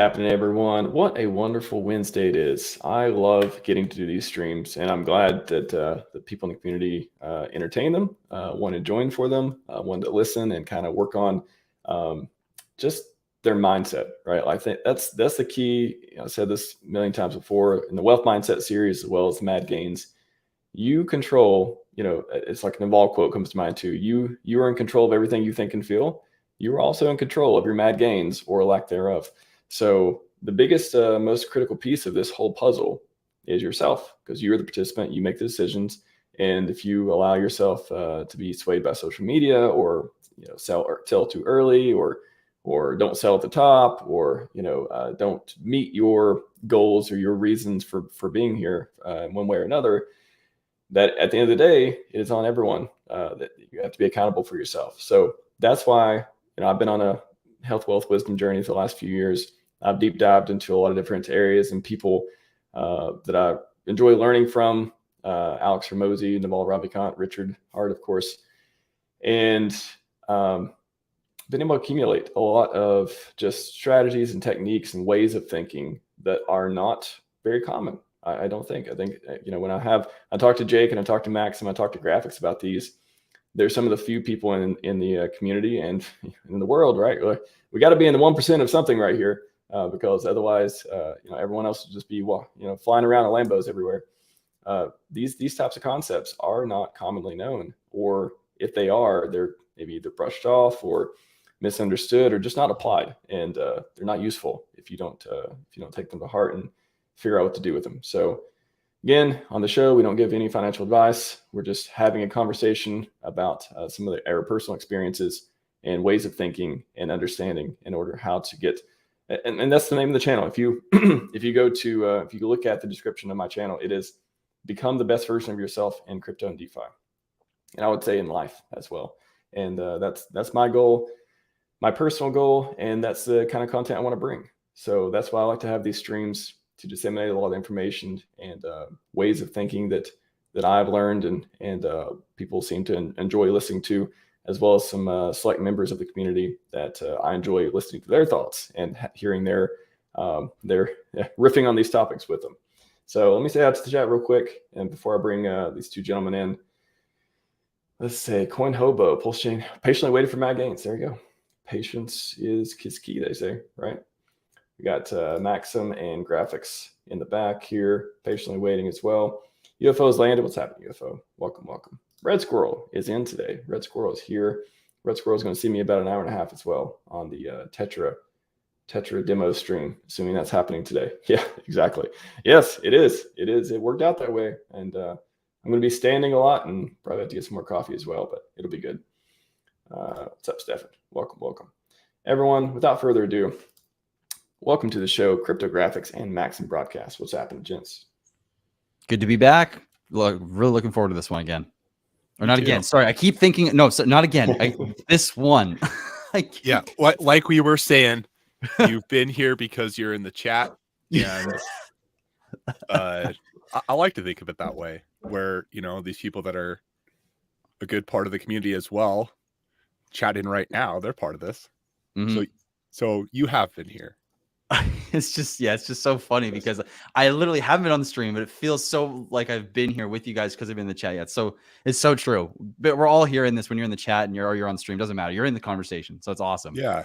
happening, everyone? What a wonderful Wednesday it is. I love getting to do these streams, and I'm glad that the people in the community entertain them, want to join for them, want to listen and kind of work on just their mindset, right? I think that's the key. I said this a million times before in the Wealth Mindset series, as well as Mad Gains. You control, it's like an Naval quote comes to mind too. You are in control of everything you think and feel. You are also in control of your mad gains or lack thereof. So the biggest, most critical piece of this whole puzzle is yourself, because you're the participant. You make the decisions, and if you allow yourself to be swayed by social media, or sell too early, or don't sell at the top, or don't meet your goals or your reasons for being here in one way or another, that at the end of the day, it is on everyone that you have to be accountable for yourself. So that's why I've been on a health, wealth, wisdom journey for the last few years. I've deep dived into a lot of different areas and people that I enjoy learning from, Alex Ramosi, Naval Ravikant, Richard Hart, of course, and been able to accumulate a lot of just strategies and techniques and ways of thinking that are not very common. I don't think. I think, when I talk to Jake and I talk to Max and I talk to Graphics about these, there's some of the few people in the community and in the world, right? We got to be in the 1% of something right here, because otherwise, everyone else will just be, flying around in Lambos everywhere. These types of concepts are not commonly known, or if they are, they're maybe either brushed off or misunderstood or just not applied, and they're not useful if you don't take them to heart and figure out what to do with them. So again, on the show, we don't give any financial advice. We're just having a conversation about some of our personal experiences and ways of thinking and understanding in order how to get, and that's the name of the channel. If you if you look at the description of my channel, it is become the best version of yourself in crypto and DeFi, and I would say in life as well. And that's my goal, my personal goal, and that's the kind of content I want to bring. So that's why I like to have these streams, to disseminate a lot of information and ways of thinking that I've learned and people seem to enjoy listening to, as well as some select members of the community that I enjoy listening to their thoughts and hearing their riffing on these topics with them. So let me say out to the chat real quick, and before I bring these two gentlemen in, let's say Coin Hobo, PulseChain, patiently waiting for Mad Gains. There you go. Patience is key, they say, right? We got Maxim and Graphics in the back here, patiently waiting as well. UFO's landed. What's happening, UFO? Welcome, welcome. Red Squirrel is in today. Red Squirrel is here. Red Squirrel is going to see me about an hour and a half as well on the Tetra demo stream, assuming that's happening today. Yeah, exactly. Yes, it is. It is. It worked out that way. And I'm going to be standing a lot and probably have to get some more coffee as well, but it'll be good. What's up, Stefan? Welcome, welcome. Everyone, without further ado, welcome to the show, Cryptographics and Maxi Broadcast. What's happening, gents? Good to be back. Really looking forward to this one again. Or not again. Sorry, I keep thinking. No, not again. This one. Yeah, like we were saying, you've been here because you're in the chat. And I like to think of it that way, where, these people that are a good part of the community as well, chatting right now, they're part of this. Mm-hmm. So you have been here. It's just so funny because I literally haven't been on the stream, but it feels so like I've been here with you guys because I've been in the chat yet. So it's so true. But we're all here in this when you're in the chat and you're on stream. Doesn't matter. You're in the conversation. So it's awesome. Yeah.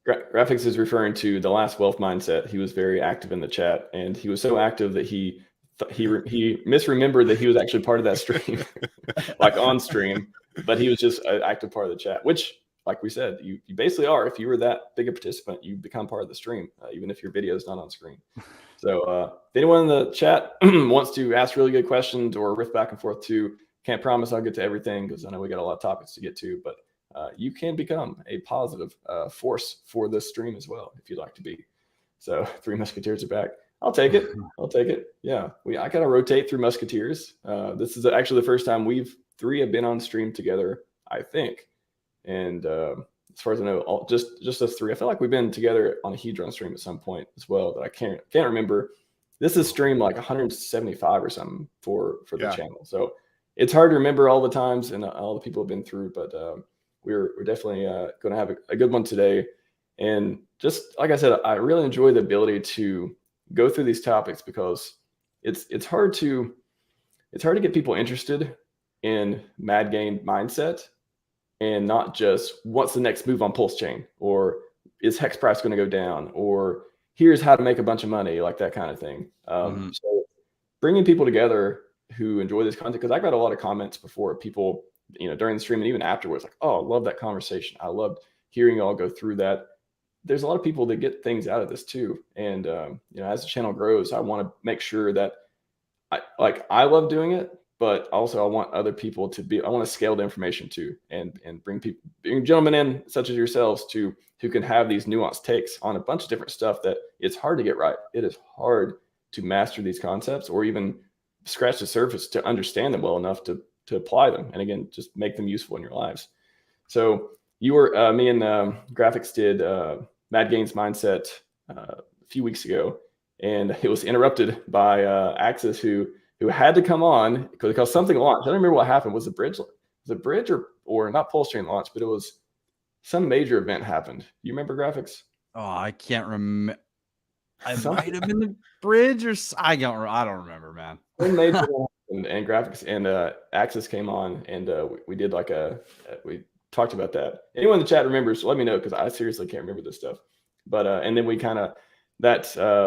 Graphics is referring to the last Wealth Mindset. He was very active in the chat, and he was so active that he misremembered that he was actually part of that stream, like on stream, but he was just an active part of the chat, which, like we said, you basically are. If you were that big a participant, you become part of the stream, even if your video is not on screen. So if anyone in the chat wants to ask really good questions or riff back and forth too, can't promise I'll get to everything because I know we got a lot of topics to get to, but you can become a positive force for this stream as well if you'd like to be. So 3 Musketeers are back. I'll take it. I'll take it. Yeah, I kind of rotate through Musketeers. This is actually the first time we've 3 have been on stream together, I think. And as far as I know, just us 3. I feel like we've been together on a Hedron stream at some point as well, but I can't remember. This is stream like 175 or something for the channel. So it's hard to remember all the times and all the people have been through, but we're definitely going to have a good one today. And just like I said, I really enjoy the ability to go through these topics because it's hard to get people interested in mad game mindset and not just what's the next move on PulseChain, or is hex price going to go down, or here's how to make a bunch of money, like that kind of thing. So bringing people together who enjoy this content, because I got a lot of comments before, people, during the stream and even afterwards, like, oh, I love that conversation. I loved hearing y'all go through that. There's a lot of people that get things out of this too. And, as the channel grows, I want to make sure that I love doing it, but also I want other people I want to scale the information too, and bring gentlemen in such as yourselves who can have these nuanced takes on a bunch of different stuff that it's hard to get right. It is hard to master these concepts or even scratch the surface to understand them well enough to apply them. And again, just make them useful in your lives. So me and Graphics did Mad Gains Mindset a few weeks ago, and it was interrupted by Axis, who had to come on because something launched. I don't remember what happened. Was the bridge or not PulseChain launch, but it was some major event happened. You remember, Graphics? Oh, I can't remember. I might have been the bridge, or I don't remember, man. Some major and Graphics and Axis came on, and we did we talked about that. Anyone in the chat remembers? Let me know, because I seriously can't remember this stuff. But and then we kind of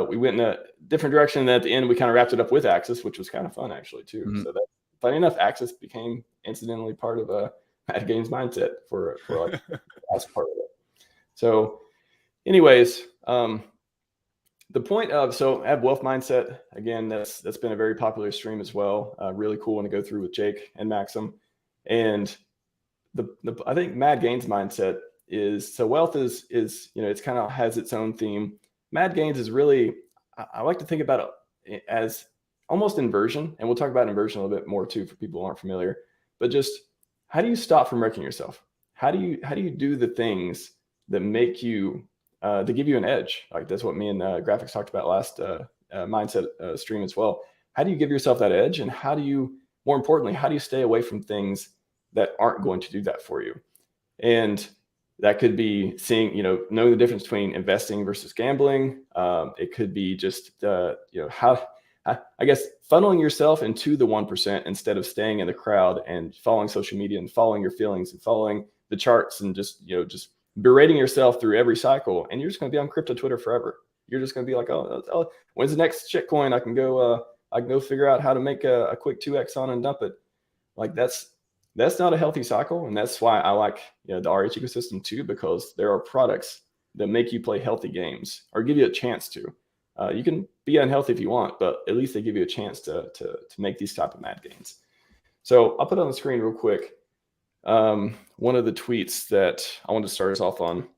we went in a different direction, and at the end we kind of wrapped it up with Axis, which was kind of fun actually too. So that, funny enough, Axis became incidentally part of Mad Games Mindset for like the last part of it. So anyways, the point of, so I have Wealth Mindset. Again, that's been a very popular stream as well. Really cool one to go through with Jake and Maxim. And I think Mad Gains Mindset is, so wealth is it's kind of has its own theme. Mad Gains is really, I like to think about it as almost inversion, and we'll talk about inversion a little bit more too for people who aren't familiar. But just, how do you stop from wrecking yourself? How do you do the things that make you to give you an edge? Like that's what me and Graphics talked about last mindset stream as well. How do you give yourself that edge, and how do you, more importantly, how do you stay away from things that aren't going to do that for you? And that could be knowing the difference between investing versus gambling. It could be just how, I guess, funneling yourself into the 1% instead of staying in the crowd and following social media and following your feelings and following the charts and just berating yourself through every cycle. And you're just going to be on crypto Twitter forever. You're just going to be like, oh, when's the next shit coin? I can go figure out how to make a quick 2x on and dump it. Like that's not a healthy cycle. And that's why I like the RH ecosystem too, because there are products that make you play healthy games or give you a chance to. You can be unhealthy if you want, but at least they give you a chance to make these type of mad gains. So I'll put it on the screen real quick. One of the tweets that I want to start us off on,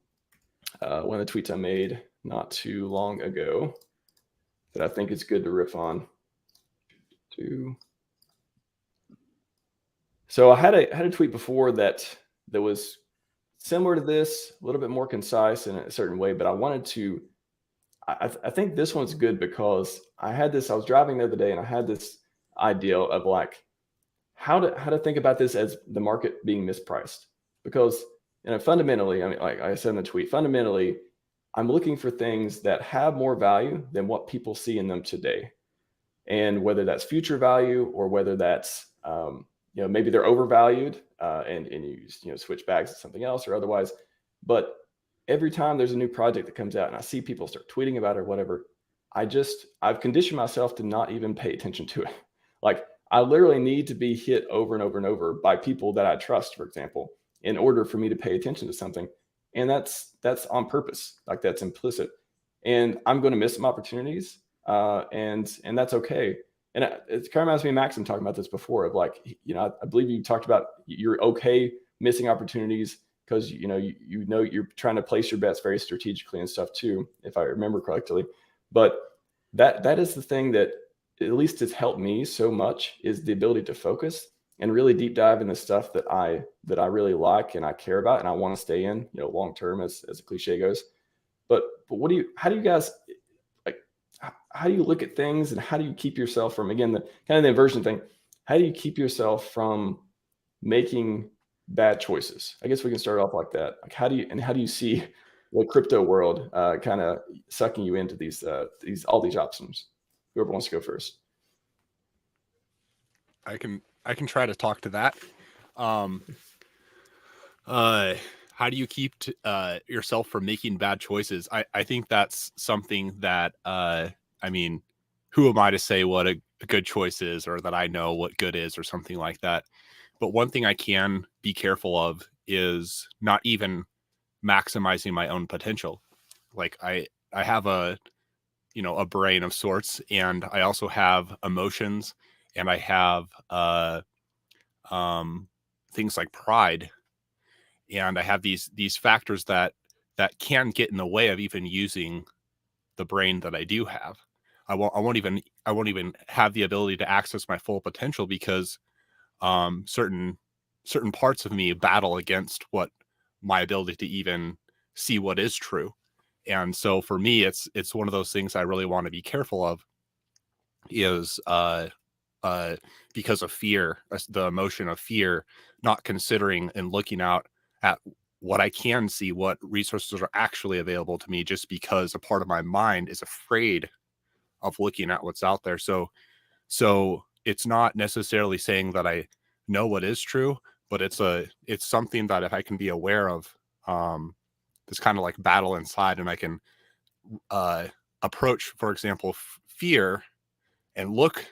one of the tweets I made not too long ago that I think is good to riff on. So I had a tweet before that was similar to this, a little bit more concise in a certain way, but I wanted to, I think this one's good because I was driving the other day and I had this idea of like how to think about this as the market being mispriced. Because fundamentally, I mean, like I said in the tweet, fundamentally, I'm looking for things that have more value than what people see in them today. And whether that's future value or whether that's maybe they're overvalued and you switch bags to something else or otherwise. But every time there's a new project that comes out and I see people start tweeting about it or whatever, I've conditioned myself to not even pay attention to it. Like I literally need to be hit over and over and over by people that I trust, for example, in order for me to pay attention to something. And that's on purpose. Like that's implicit. And I'm going to miss some opportunities and that's okay. And it kind of reminds me of Maxim talking about this before of like, I believe you talked about you're okay missing opportunities because, you're trying to place your bets very strategically and stuff too, if I remember correctly. But that is the thing that at least has helped me so much, is the ability to focus and really deep dive in the stuff that I really like and I care about and I want to stay in, long term, as the cliche goes. But how do you guys, how do you look at things, and how do you keep yourself from, again, the kind of the inversion thing, how do you keep yourself from making bad choices? I guess we can start off like that. Like how do you see the crypto world, kind of sucking you into all these options? Whoever wants to go first. I can try to talk to that. How do you keep yourself from making bad choices? I think that's something that I mean, who am I to say what a good choice is, or that I know what good is, or something like that? But one thing I can be careful of is not even maximizing my own potential. Like I have a brain of sorts, and I also have emotions, and I have things like pride, and I have these factors that can get in the way of even using the brain that I do have. I won't even have the ability to access my full potential because certain parts of me battle against what my ability to even see what is true. And so for me, it's one of those things I really want to be careful of, is because of fear, the emotion of fear, not considering and looking out at what I can see, what resources are actually available to me, just because a part of my mind is afraid of looking at what's out there. So it's not necessarily saying that I know what is true, but it's something that if I can be aware of, this kind of like battle inside, and I can approach, for example, fear, and look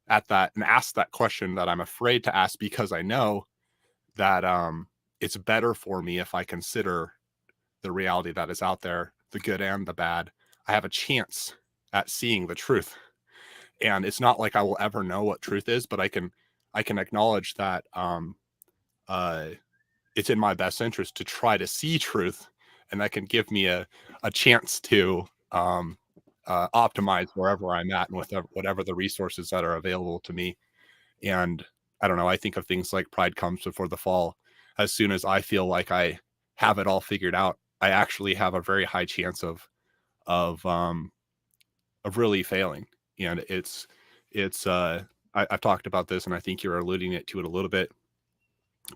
at that and ask that question that I'm afraid to ask, because I know that it's better for me if I consider the reality that is out there, the good and the bad. I have a chance at seeing the truth. And it's not like I will ever know what truth is, but I can acknowledge that it's in my best interest to try to see truth, and that can give me a chance to optimize wherever I'm at, and with whatever the resources that are available to me. And I don't know, I think of things like pride comes before the fall. As soon as I feel like I have it all figured out, I actually have a very high chance of really failing. And I've talked about this, and I think you're alluding to it a little bit,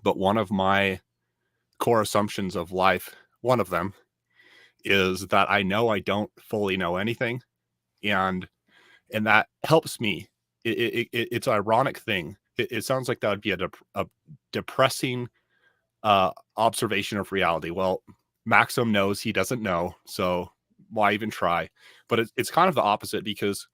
but one of my core assumptions of life, one of them, is that I know I don't fully know anything, and that helps me. It's an ironic thing. It sounds like that would be a depressing observation of reality. Well, Maxim knows he doesn't know, so why even try? But it's kind of the opposite, because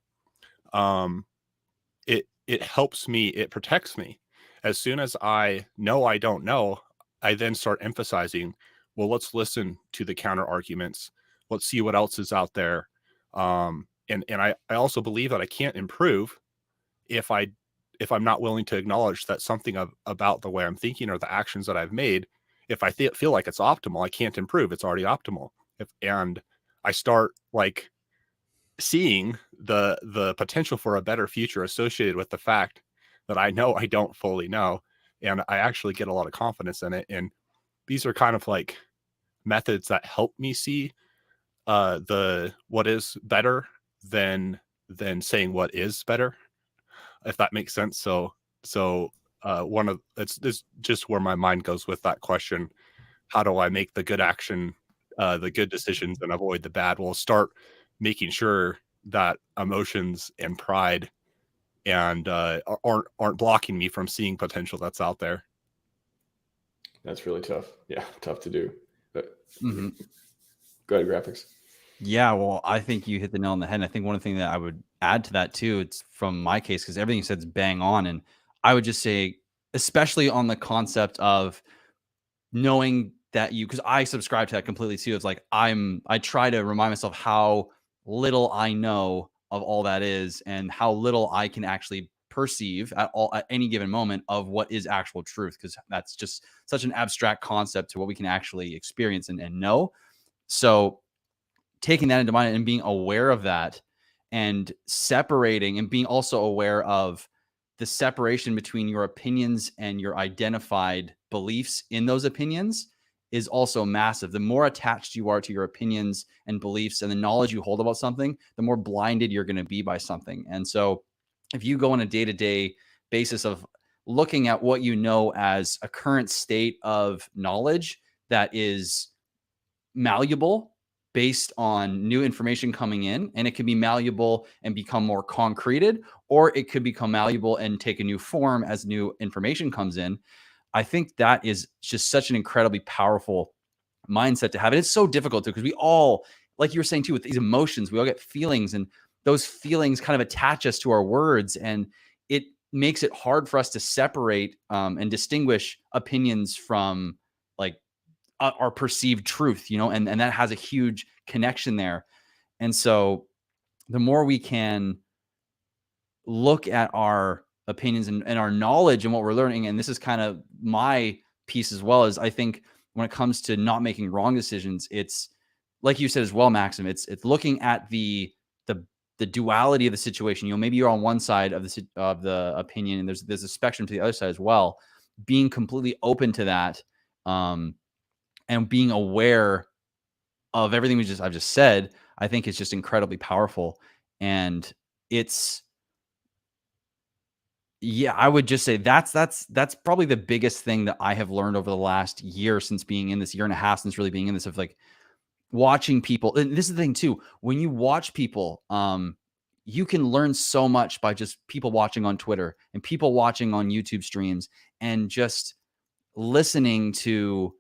it helps me, it protects me. As soon as I know I don't know, I then start emphasizing, well, let's listen to the counter arguments. Let's see what else is out there. And I also believe that I can't improve if I'm not willing to acknowledge that something about the way I'm thinking, or the actions that I've made, if I feel like it's optimal, I can't improve. It's already optimal. And I start like seeing the potential for a better future associated with the fact that I know I don't fully know, and I actually get a lot of confidence in it. And these are kind of like methods that help me see what is better than saying what is better, if that makes sense. So it's just where my mind goes with that question: how do I make the good action, the good decisions, and avoid the bad? Well, start making sure that emotions and pride and aren't blocking me from seeing potential that's out there. That's really tough. Yeah, tough to do. But Mm-hmm. Go ahead, graphics. Yeah, well, I think you hit the nail on the head. And I think one thing that I would add to that too, it's from my case, because everything you said is bang on. And I would just say, especially on the concept of knowing that because I subscribe to that completely too. It's like I try to remind myself how little I know of all that is, and how little I can actually perceive at any given moment of what is actual truth, because that's just such an abstract concept to what we can actually experience and know. So taking that into mind and being aware of that, and separating, and being also aware of the separation between your opinions and your identified beliefs in those opinions, is also massive. The more attached you are to your opinions and beliefs and the knowledge you hold about something, the more blinded you're going to be by something. And so if you go on a day-to-day basis of looking at what you know as a current state of knowledge that is malleable based on new information coming in, and it can be malleable and become more concreted, or it could become malleable and take a new form as new information comes in. I think that is just such an incredibly powerful mindset to have. And it's so difficult because we all, like you were saying too, with these emotions, we all get feelings, and those feelings kind of attach us to our words, and it makes it hard for us to separate and distinguish opinions from like our perceived truth, you know, and that has a huge connection there. And so the more we can look at our opinions and our knowledge and what we're learning, and this is kind of my piece as well, is I think when it comes to not making wrong decisions, it's like you said as well, Maxim, it's looking at the duality of the situation. You know, maybe you're on one side of the opinion, and there's a spectrum to the other side as well. Being completely open to that, and being aware of everything I've just said, I think is just incredibly powerful. And it's, yeah, I would just say that's probably the biggest thing that I have learned over the last year, since being in this, year and a half since really being in this, of like watching people. And this is the thing too, when you watch people, you can learn so much by just people watching on Twitter and people watching on YouTube streams, and just listening to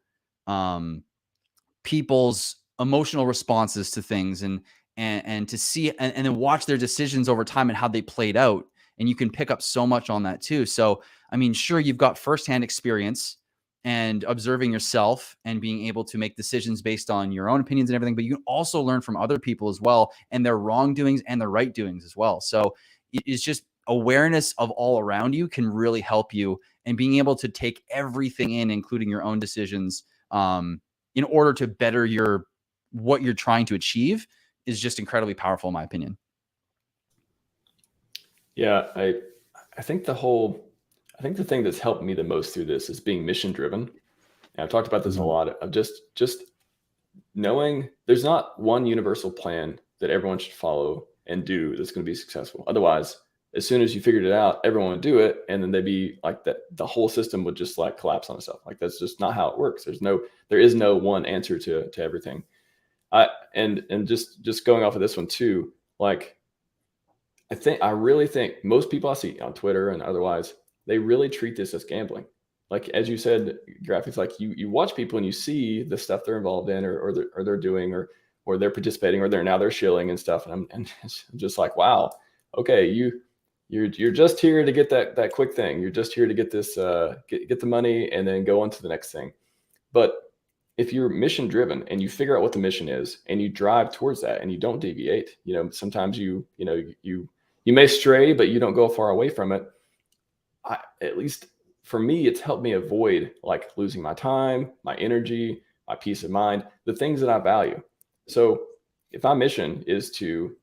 people's emotional responses to things, and to see and then watch their decisions over time and how they played out. And you can pick up so much on that too. So, I mean, sure, you've got firsthand experience and observing yourself and being able to make decisions based on your own opinions and everything, but you can also learn from other people as well, and their wrongdoings and their right doings as well. So it's just awareness of all around you can really help you, and being able to take everything in, including your own decisions, in order to better what you're trying to achieve, is just incredibly powerful, in my opinion. Yeah, I think the thing that's helped me the most through this is being mission driven. And I've talked about this a lot of just knowing there's not one universal plan that everyone should follow and do that's going to be successful. Otherwise, as soon as you figured it out, everyone would do it, and then they'd be like that. The whole system would just like collapse on itself. Like that's just not how it works. There is no one answer to everything. And just going off of this one too, like I really think most people I see on Twitter and otherwise, they really treat this as gambling. Like, as you said, graphics, like you watch people and you see the stuff they're involved in, or they're doing, or they're participating, or they're shilling and stuff. And it's just like, wow, okay, you're just here to get that quick thing. You're just here to get this, get the money and then go on to the next thing. But if you're mission driven and you figure out what the mission is and you drive towards that and you don't deviate, sometimes you may stray, but you don't go far away from it. At least for me, it's helped me avoid like losing my time, my energy, my peace of mind, the things that I value. So if my mission is to,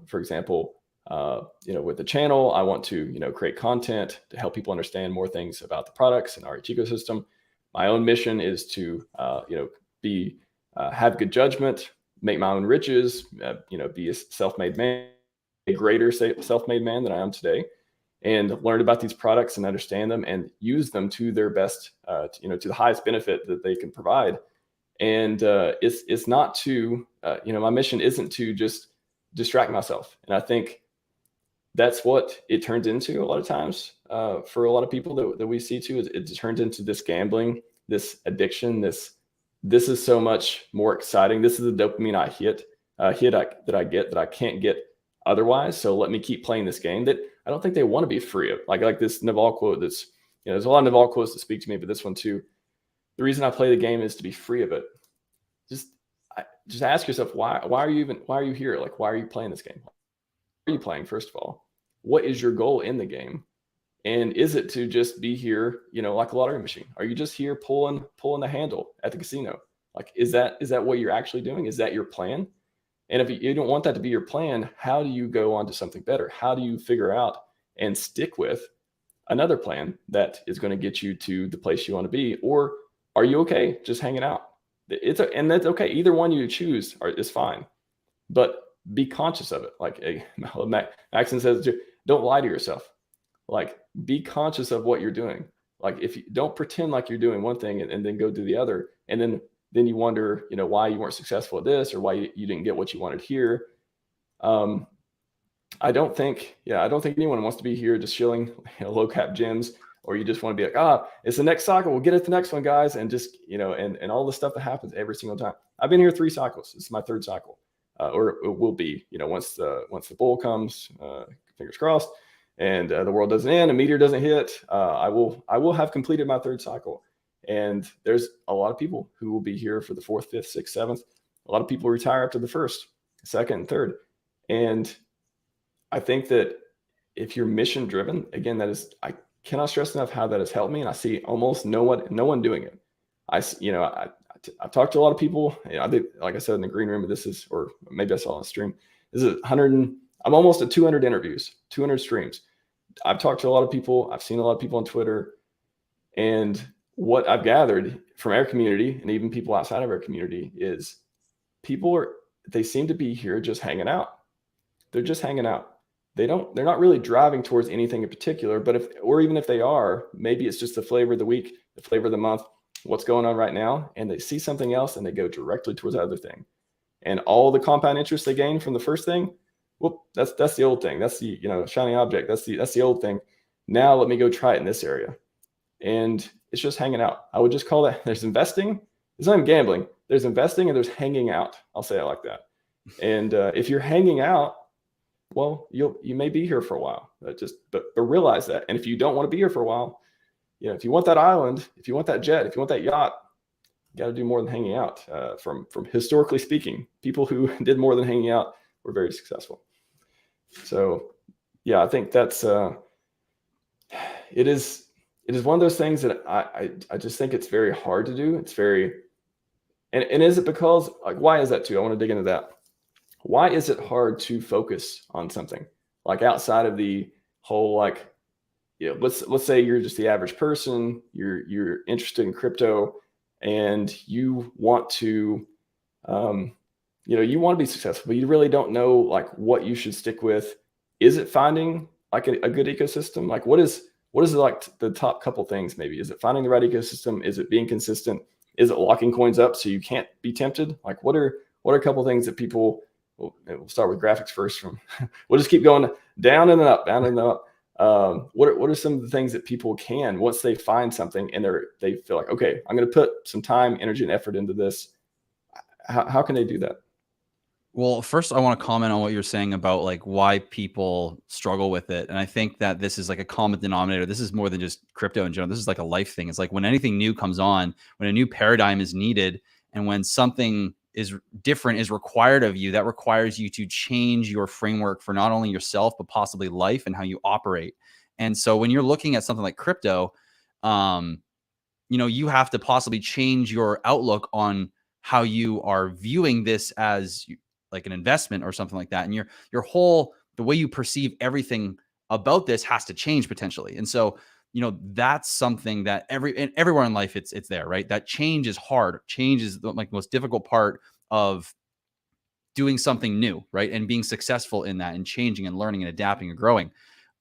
for example, with the channel, I want to, create content to help people understand more things about the products and RH ecosystem. My own mission is to, have good judgment, make my own riches, be a self-made man, a greater self-made man than I am today, and learn about these products and understand them and use them to their best, to the highest benefit that they can provide. And it's not to, my mission isn't to just distract myself. And I think that's what it turns into a lot of times for a lot of people that we see too. Is it turns into this gambling, this addiction, this is so much more exciting. This is the dopamine that I get that I can't get otherwise. So let me keep playing this game that I don't think they want to be free of. Like this Naval quote that's, there's a lot of Naval quotes that speak to me, but this one too. The reason I play the game is to be free of it. Just ask yourself, why are you here? Like, why are you playing this game? Why are you playing, first of all? What is your goal in the game? And is it to just be here, like a lottery machine? Are you just here pulling the handle at the casino? Like, is that what you're actually doing? Is that your plan? And if you don't want that to be your plan, how do you go on to something better? How do you figure out and stick with another plan that is going to get you to the place you want to be? Or are you okay just hanging out? And that's okay. Either one you choose is fine, but be conscious of it. Like Maxon says, don't lie to yourself. Like, be conscious of what you're doing. Like, if you don't pretend like you're doing one thing and then go do the other, and then then you wonder, why you weren't successful at this, or why you didn't get what you wanted here. I don't think anyone wants to be here just chilling, low cap gyms, or you just want to be like, it's the next cycle, we'll get it the next one, guys. And just, and all the stuff that happens every single time. I've been here 3 cycles. This is my 3rd cycle, or it will be, once the bull comes, fingers crossed, and the world doesn't end, a meteor doesn't hit, I will have completed my 3rd cycle. And there's a lot of people who will be here for the 4th, 5th, 6th, 7th. A lot of people retire after the 1st, 2nd, and 3rd. And I think that if you're mission driven, again, I cannot stress enough how that has helped me. And I see almost no one doing it. I've talked to a lot of people. I think, like I said in the green room, or maybe I saw on the stream, this is 100. I'm almost at 200 interviews, 200 streams. I've talked to a lot of people. I've seen a lot of people on Twitter, and what I've gathered from our community, and even people outside of our community, is they seem to be here just hanging out. They're just hanging out. They're not really driving towards anything in particular, but even if they are, maybe it's just the flavor of the week, the flavor of the month, what's going on right now, and they see something else and they go directly towards that other thing. And all the compound interest they gain from the first thing, well, that's the old thing. That's the, shiny object. That's the old thing. Now let me go try it in this area. And it's just hanging out. I would just call that, there's investing. It's not even gambling. There's investing and there's hanging out. I'll say it like that. And if you're hanging out, well, you may be here for a while. But realize that. And if you don't want to be here for a while, if you want that island, if you want that jet, if you want that yacht, you got to do more than hanging out. From historically speaking, people who did more than hanging out were very successful. So, yeah, I think that's it is one of those things that I just think it's very hard to do. It's very, and is it because, like, why is that too? I want to dig into that. Why is it hard to focus on something like outside of the whole, like, let's say you're just the average person, you're interested in crypto, and you want to, you want to be successful, but you really don't know, like, what you should stick with. Is it finding like a good ecosystem? Like, what is like the top couple things? Maybe is it finding the right ecosystem? Is it being consistent? Is it locking coins up so you can't be tempted? Like, what are a couple things that people? We'll start with graphics first. We'll just keep going down and up, down and up. What are some of the things that people can, once they find something and they feel like, okay, I'm going to put some time, energy, and effort into this. How can they do that? Well, first I want to comment on what you're saying about, like, why people struggle with it. And I think that this is like a common denominator. This is more than just crypto in general. This is like a life thing. It's like when anything new comes on, when a new paradigm is needed, and when something is different is required of you, that requires you to change your framework for not only yourself, but possibly life and how you operate. And so when you're looking at something like crypto, you have to possibly change your outlook on how you are viewing this as like an investment or something like that. And the way you perceive everything about this has to change potentially. And so, that's something that everywhere in life, it's there, right? That change is hard. Change is the most difficult part of doing something new, right? And being successful in that, and changing and learning and adapting and growing.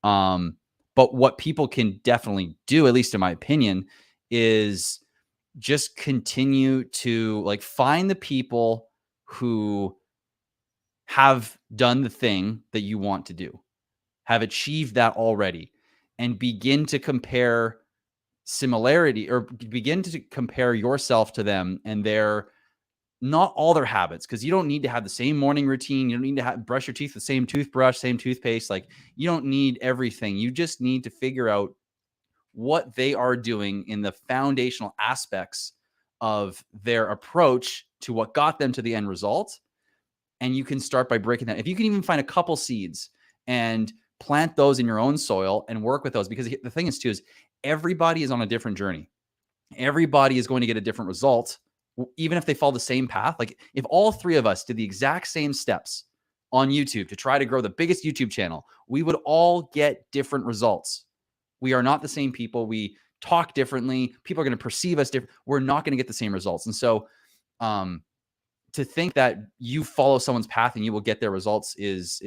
But what people can definitely do, at least in my opinion, is just continue to find the people who have done the thing that you want to do, have achieved that already, and begin to compare similarity, or begin to compare yourself to them and not all their habits, because you don't need to have the same morning routine. You don't need to brush your teeth with the same toothbrush, same toothpaste. Like, you don't need everything. You just need to figure out what they are doing in the foundational aspects of their approach to what got them to the end result. And you can start by breaking that. If you can even find a couple seeds and plant those in your own soil and work with those, because the thing is too, is everybody is on a different journey. Everybody is going to get a different result, even if they follow the same path. Like, if all 3 of us did the exact same steps on YouTube to try to grow the biggest YouTube channel, we would all get different results. We are not the same people. We talk differently. People are going to perceive us different. We're not going to get the same results. And so, to think that you follow someone's path and you will get their results is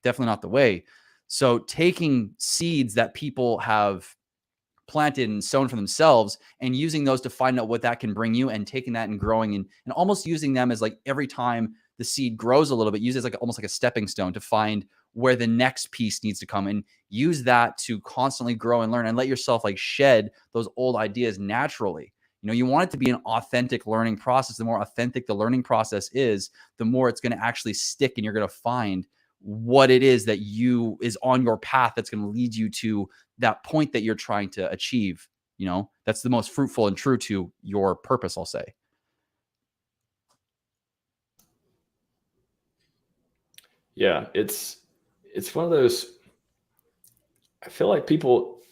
definitely not the way. So taking seeds that people have planted and sown for themselves, and using those to find out what that can bring you, and taking that and growing and almost using them as like every time the seed grows a little bit, use it as like almost like a stepping stone to find where the next piece needs to come, and use that to constantly grow and learn, and let yourself like shed those old ideas naturally. You know, you want it to be an authentic learning process. The more authentic the learning process is, the more it's going to actually stick, and you're going to find what it is that is on your path that's going to lead you to that point that you're trying to achieve. You know, that's the most fruitful and true to your purpose, I'll say. Yeah, it's one of those. I feel like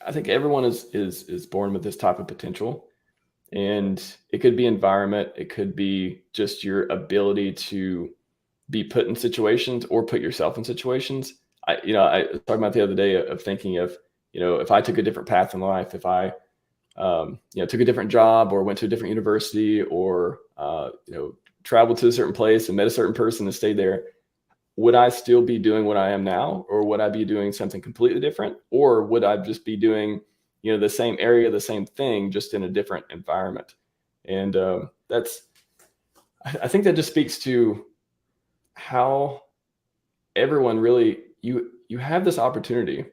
I think everyone is born with this type of potential, and it could be environment, it could be just your ability to be put in situations or put yourself in situations. I was talking about the other day of thinking of, if I took a different path in life, if I took a different job or went to a different university, or traveled to a certain place and met a certain person and stayed there, would I still be doing what I am now, or would I be doing something completely different, or would I just be doing, the same area, the same thing, just in a different environment? And I think that just speaks to how everyone really, you have this opportunity,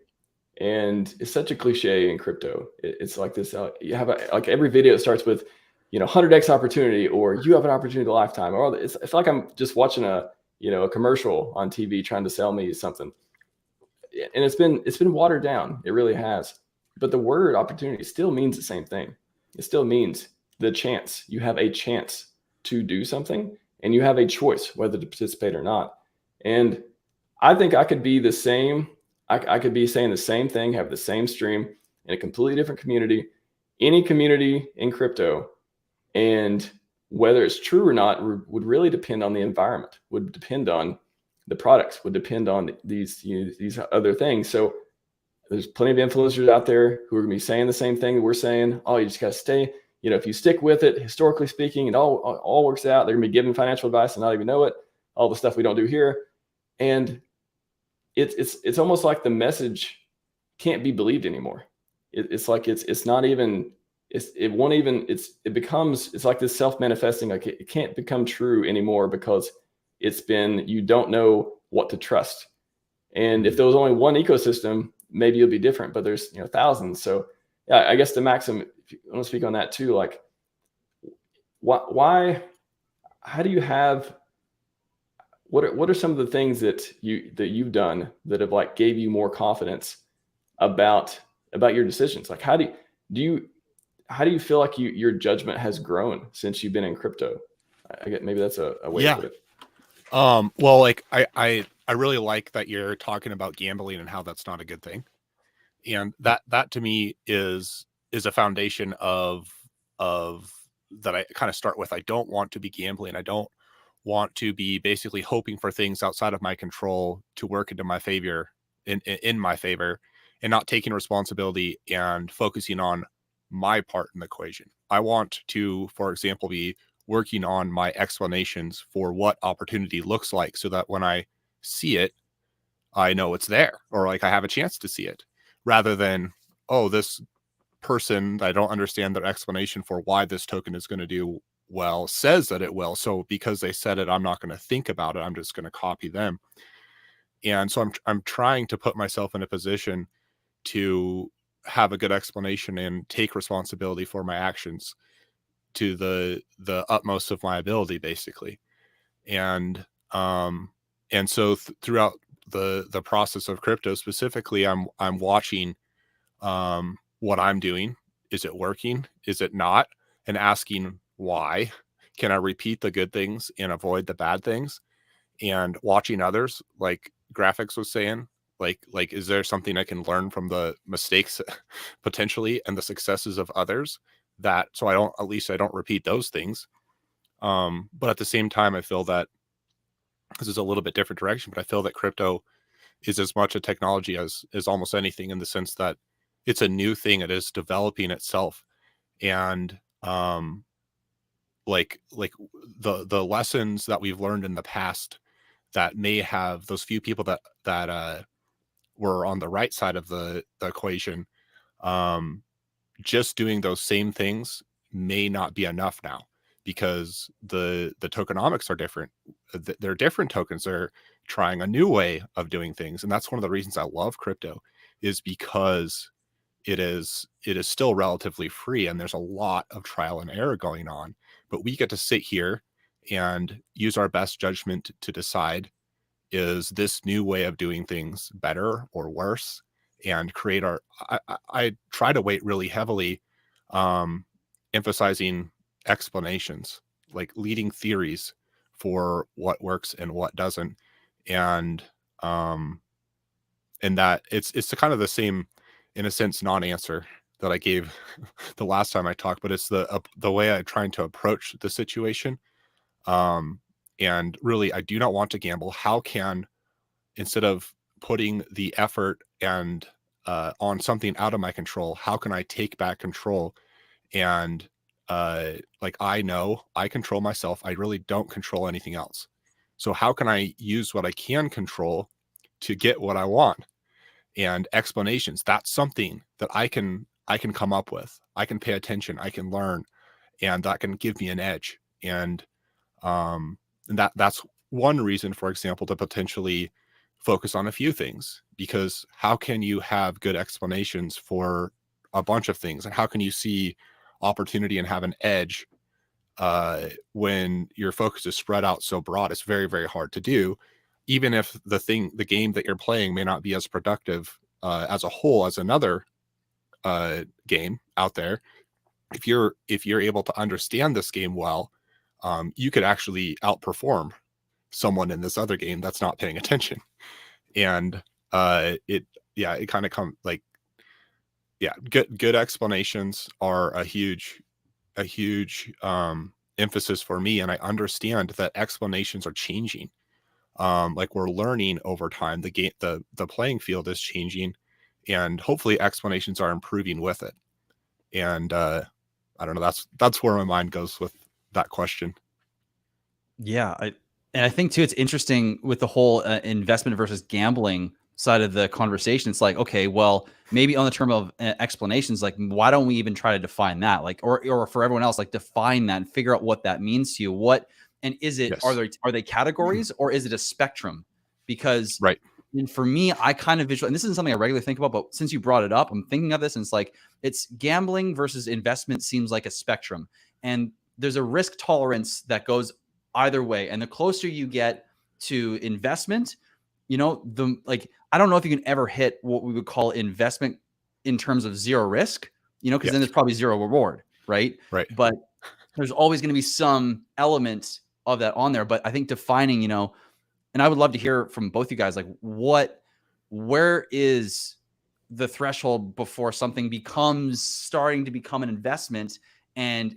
and it's such a cliche in crypto. It's like this, you have like every video starts with, 100x opportunity, or you have an opportunity of a lifetime, or it's like I'm just watching a commercial on TV trying to sell me something. And it's been watered down. It really has. But the word opportunity still means the same thing. It still means the chance. You have a chance to do something, and you have a choice whether to participate or not. And I think I could be the same. I could be saying the same thing, have the same stream in a completely different community, any community in crypto. And whether it's true or not would really depend on the environment, would depend on the products, would depend on these other things. So there's plenty of influencers out there who are going to be saying the same thing that we're saying. Oh, you just got to stay. If you stick with it, historically speaking, it all works out. They're going to be giving financial advice and not even know it. All the stuff we don't do here, and it's almost like the message can't be believed anymore. It's like it's not even. It becomes like this self-manifesting, like it can't become true anymore, because you don't know what to trust. And if there was only one ecosystem, maybe it'll be different, but there's thousands. So yeah, I guess the Maxim, if you want to speak on that too, like how do you have, what are some of the things that you've done that have like gave you more confidence about your decisions? Like how do you feel like your judgment has grown since you've been in crypto? I get maybe that's a way to put it. Well, like I really like that you're talking about gambling and how that's not a good thing. And that to me is a foundation of that I kind of start with. I don't want to be gambling. I don't want to be basically hoping for things outside of my control to work into my favor, in my favor, and not taking responsibility and focusing on my part in the equation. I want to, for example, be working on my explanations for what opportunity looks like, so that when I see it, I know it's there, or like I have a chance to see it, rather than, oh, this person, I don't understand their explanation for why this token is going to do well, says that it will. So because they said it, I'm not going to think about it. I'm just going to copy them. And so I'm trying to put myself in a position to have a good explanation and take responsibility for my actions to the utmost of my ability, basically. And so throughout the process of crypto specifically, I'm watching what I'm doing. Is it working? Is it not? And asking why. Can I repeat the good things and avoid the bad things? And watching others, like Graphics was saying, like is there something I can learn from the mistakes potentially and the successes of others, that so I don't repeat those things. But at the same time, I feel that this is a little bit different direction, but I feel that crypto is as much a technology as almost anything, in the sense that it's a new thing. It is developing itself. And like the lessons that we've learned in the past, that may have those few people that were on the right side of the equation just doing those same things may not be enough now, because the tokenomics are different. They're different tokens. They're trying a new way of doing things. And that's one of the reasons I love crypto, is because it is still relatively free, and there's a lot of trial and error going on. But we get to sit here and use our best judgment to decide, is this new way of doing things better or worse, and create our I try to weight really heavily emphasizing explanations, like leading theories for what works and what doesn't. And that it's the kind of the same, in a sense, non-answer that I gave the last time I talked, but it's the way I'm trying to approach the situation. And really, I do not want to gamble. How can, instead of putting the effort and on something out of my control, how can I take back control? And like, I know I control myself. I really don't control anything else. So how can I use what I can control to get what I want? And explanations, that's something that I can come up with. I can pay attention, I can learn, and that can give me an edge. And that's one reason, for example, to potentially focus on a few things, because how can you have good explanations for a bunch of things, and how can you see opportunity and have an edge when your focus is spread out so broad? It's very, very hard to do, even if the game that you're playing may not be as productive as a whole as another game out there. If you're able to understand this game well, you could actually outperform someone in this other game that's not paying attention. And it kind of good explanations are a huge emphasis for me. And I understand that explanations are changing. Like, we're learning over time. The playing field is changing, and hopefully explanations are improving with it. And I don't know, that's where my mind goes with that question. Yeah, I think too, it's interesting with the whole investment versus gambling side of the conversation. It's like, okay, well, maybe on the term of explanations, like, why don't we even try to define that? Like, or for everyone else, like, define that and figure out what that means to you. What, and is it, Yes. are they categories, or is it a spectrum? Because Right. and for me, I kind of visualize, and this isn't something I regularly think about, but since you brought it up, I'm thinking of this, and it's like, it's gambling versus investment seems like a spectrum. And there's a risk tolerance that goes either way. And the closer you get to investment, I don't know if you can ever hit what we would call investment in terms of zero risk, because then there's probably zero reward, right? Right. But there's always going to be some element of that on there. But I think defining, and I would love to hear from both you guys, like, where is the threshold before something starting to become an investment and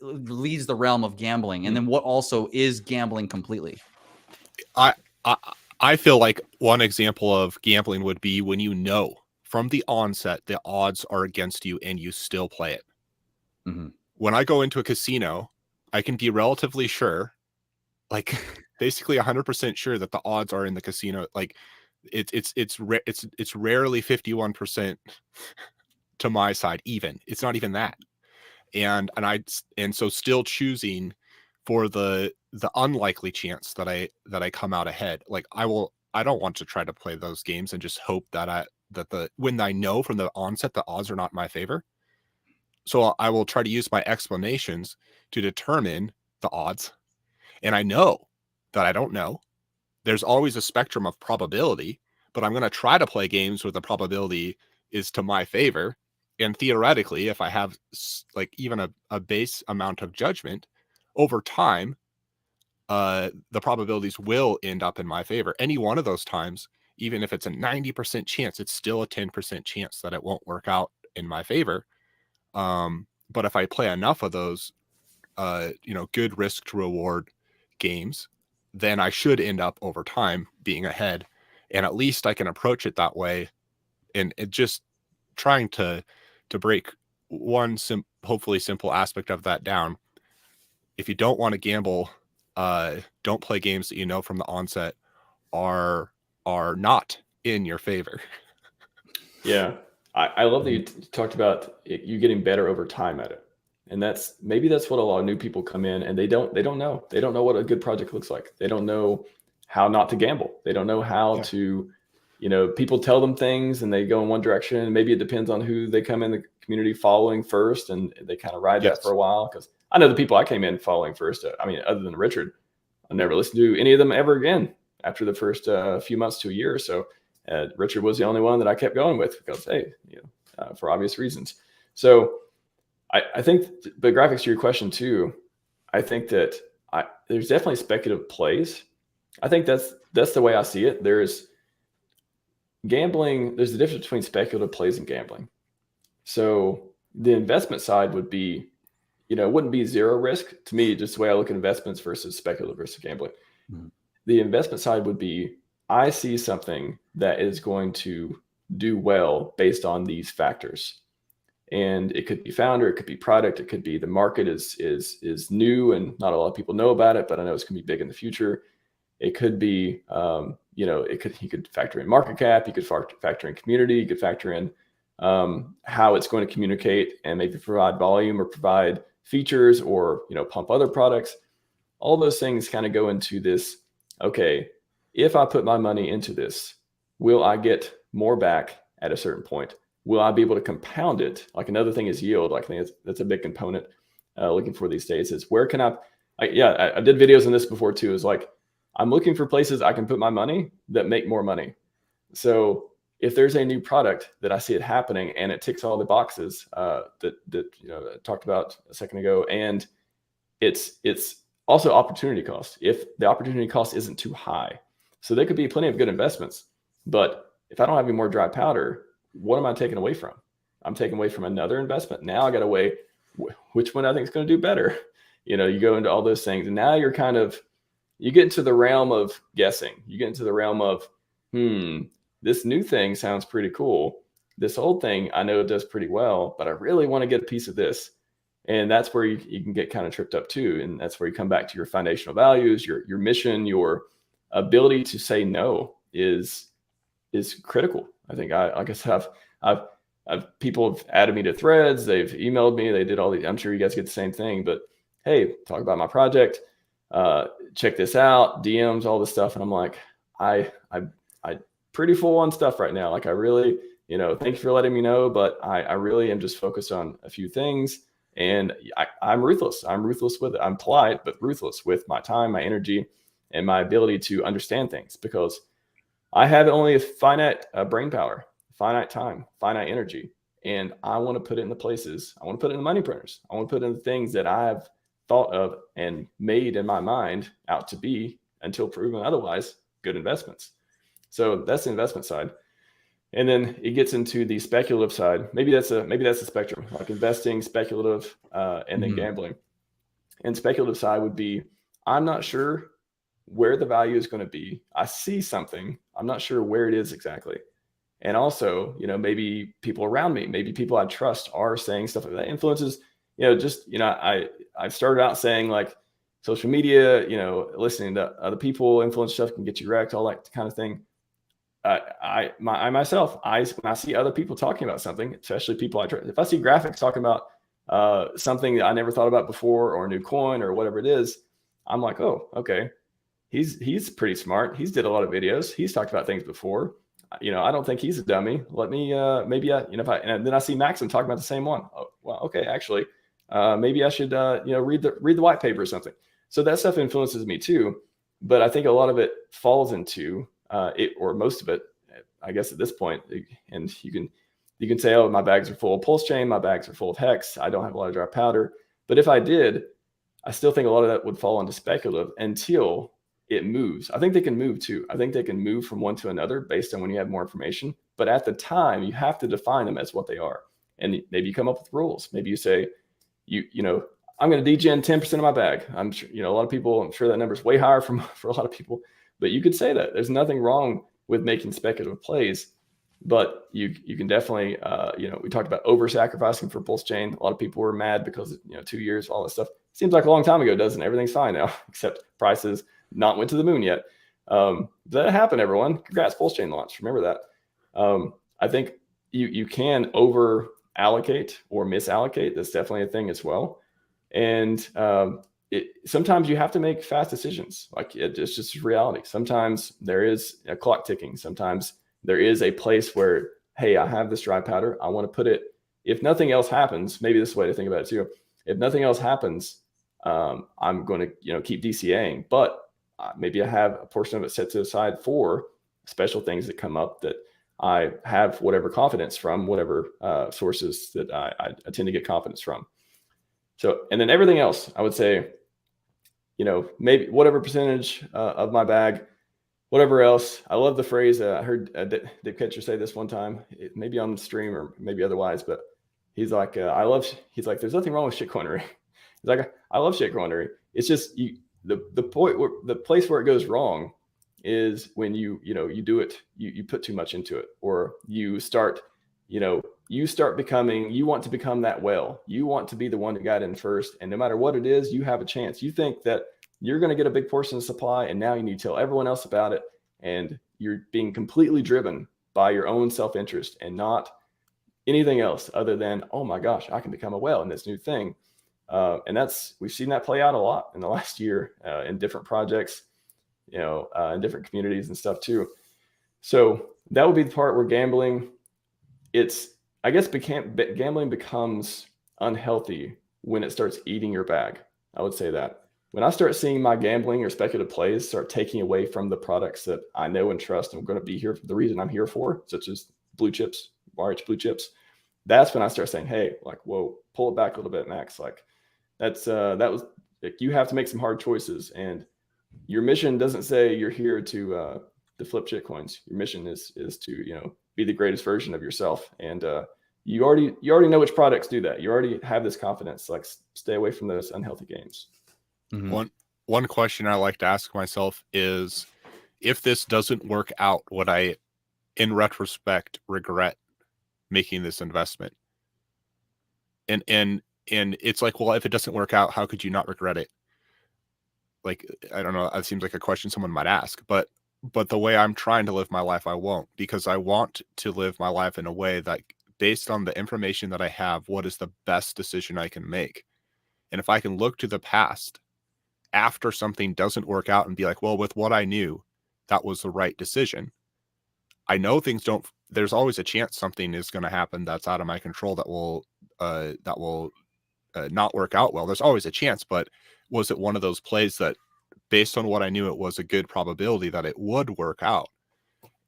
leaves the realm of gambling? And then what also is gambling completely? I feel like one example of gambling would be when from the onset the odds are against you and you still play it. Mm-hmm. When I go into a casino, I can be relatively sure, like basically 100% sure, that the odds are in the casino. Like, it's rarely 51% to my side. Even it's not even that. And so still choosing for the unlikely chance that I come out ahead. Like, I don't want to try to play those games and just hope that when I know from the onset the odds are not in my favor. So I will try to use my explanations to determine the odds. And I know that I don't know. There's always a spectrum of probability, but I'm going to try to play games where the probability is to my favor. And theoretically, if I have like even a base amount of judgment, over time, the probabilities will end up in my favor. Any one of those times, even if it's a 90% chance, it's still a 10% chance that it won't work out in my favor. But if I play enough of those, good risk to reward games, then I should end up over time being ahead. And at least I can approach it that way. And it just trying to break one hopefully simple aspect of that down. If you don't want to gamble, don't play games that you know from the onset are not in your favor. Yeah, I love that you talked about you getting better over time at it. And maybe that's what a lot of new people come in and they don't know. They don't know what a good project looks like. They don't know how not to gamble. They don't know how to, people tell them things and they go in one direction. Maybe it depends on who they come in the community following first, and they kind of ride that for a while. Because I know the people I came in following first, other than Richard, I never listened to any of them ever again after the first few months to a year or so. Richard was the only one that I kept going with because, hey, for obvious reasons. So I think, but graphics to your question too, I think that there's definitely speculative plays. I think that's the way I see it. There's gambling. There's the difference between speculative plays and gambling. So the investment side would be, it wouldn't be zero risk to me, just the way I look at investments versus speculative versus gambling. Mm-hmm. The investment side would be, I see something that is going to do well based on these factors. And it could be founder, it could be product, it could be the market is new and not a lot of people know about it, but I know it's going to be big in the future. It could be, you could factor in market cap, you could factor in community, you could factor in how it's going to communicate and maybe provide volume or provide features or, pump other products. All those things kind of go into this. Okay, if I put my money into this, will I get more back at a certain point? Will I be able to compound it? Like another thing is yield. I think that's a big component looking for these days is where can I did videos on this before too. Is like, I'm looking for places I can put my money that make more money. So if there's a new product that I see it happening and it ticks all the boxes that I talked about a second ago, and it's also opportunity cost. If the opportunity cost isn't too high, so there could be plenty of good investments, but if I don't have any more dry powder, what am I taking away from? I'm taking away from another investment. Now I got to weigh which one I think is going to do better. You go into all those things, and now you get into the realm of guessing. You get into the realm of, this new thing sounds pretty cool. This old thing I know it does pretty well, but I really want to get a piece of this. And that's where you can get kind of tripped up too. And that's where you come back to your foundational values, your mission, your ability to say no is critical. I think like I said, I've people have added me to threads. They've emailed me. They did all these. I'm sure you guys get the same thing. But hey, talk about my project. Check this out. DMs, all this stuff, and I'm like, I pretty full on stuff right now. Like I really, thank you for letting me know, but I really am just focused on a few things, and I'm ruthless. I'm ruthless with it. I'm polite, but ruthless with my time, my energy, and my ability to understand things because I have only a finite brain power, finite time, finite energy. And I want to put it in the places. I want to put it in the money printers. I want to put it in the things that I have thought of and made in my mind out to be, until proven otherwise, good investments. So that's the investment side. And then it gets into the speculative side. Maybe that's a spectrum, like investing, speculative, and then gambling. And speculative side would be, I'm not sure where the value is going to be. I see something. I'm not sure where it is exactly. And also, maybe people around me, maybe people I trust are saying stuff like that influences, I started out saying like social media, listening to other people, influence stuff can get you wrecked, all that kind of thing. Myself, when I see other people talking about something, especially people I trust, if I see graphics talking about something that I never thought about before, or a new coin or whatever it is, I'm like, oh, okay. He's pretty smart. He's did a lot of videos. He's talked about things before. I don't think he's a dummy. Let me and then I see Maxim talking about the same one. Oh, well, okay, actually, maybe I should read the white paper or something. So that stuff influences me too. But I think a lot of it falls into it, or most of it, I guess at this point. And you can say, oh, my bags are full of PulseChain, my bags are full of Hex. I don't have a lot of dry powder. But if I did, I still think a lot of that would fall into speculative until it moves. I think they can move too. I think they can move from one to another based on when you have more information. But at the time, you have to define them as what they are. And maybe you come up with rules. Maybe you say, I'm going to degen 10% of my bag. I'm sure, a lot of people, I'm sure that number is way higher for a lot of people. But you could say that. There's nothing wrong with making speculative plays. But you can definitely, we talked about over-sacrificing for PulseChain. A lot of people were mad because, 2 years, all that stuff. Seems like a long time ago, doesn't it? Everything's fine now, except prices not went to the moon yet. That happened, everyone. Congrats, PulseChain launch. Remember that. I think you can over allocate or misallocate. That's definitely a thing as well. And sometimes you have to make fast decisions. Like it's just reality. Sometimes there is a clock ticking. Sometimes there is a place where, hey, I have this dry powder. I want to put it, if nothing else happens, maybe this is the way to think about it too. If nothing else happens, I'm going to, keep DCAing, but maybe I have a portion of it set to the side for special things that come up that I have whatever confidence from, whatever sources that I tend to get confidence from. So, and then everything else, I would say, maybe whatever percentage of my bag, whatever else. I love the phrase. I heard Dave Ketcher say this one time, maybe on the stream or maybe otherwise, but he's like, he's like, there's nothing wrong with shitcoinery. He's like, I love shitcoinery. It's just the point where the place where it goes wrong is when you do it, you put too much into it, or you start becoming, you want to become that whale. You want to be the one that got in first. And no matter what it is, you have a chance. You think that you're going to get a big portion of supply, and now you need to tell everyone else about it. And you're being completely driven by your own self-interest and not anything else other than, oh my gosh, I can become a whale in this new thing. And we've seen that play out a lot in the last year in different projects, in different communities and stuff too. So that would be the part where gambling, gambling becomes unhealthy when it starts eating your bag. I would say that. When I start seeing my gambling or speculative plays start taking away from the products that I know and trust and I'm going to be here for the reason I'm here for, such as blue chips, RH blue chips, that's when I start saying, hey, like, whoa, pull it back a little bit, Max. Like you have to make some hard choices, and your mission doesn't say you're here to flip shit coins. Your mission is to, be the greatest version of yourself. And you already know which products do that. You already have this confidence. Like, stay away from those unhealthy games. Mm-hmm. One question I like to ask myself is, if this doesn't work out, would I, in retrospect, regret making this investment? And it's like, well, if it doesn't work out, how could you not regret it? Like, I don't know. It seems like a question someone might ask, but the way I'm trying to live my life, I won't, because I want to live my life in a way that, based on the information that I have, what is the best decision I can make? And if I can look to the past after something doesn't work out and be like, well, with what I knew, that was the right decision. I know there's always a chance something is going to happen that's out of my control that will not work out well. There's always a chance, but was it one of those plays that, based on what I knew, it was a good probability that it would work out?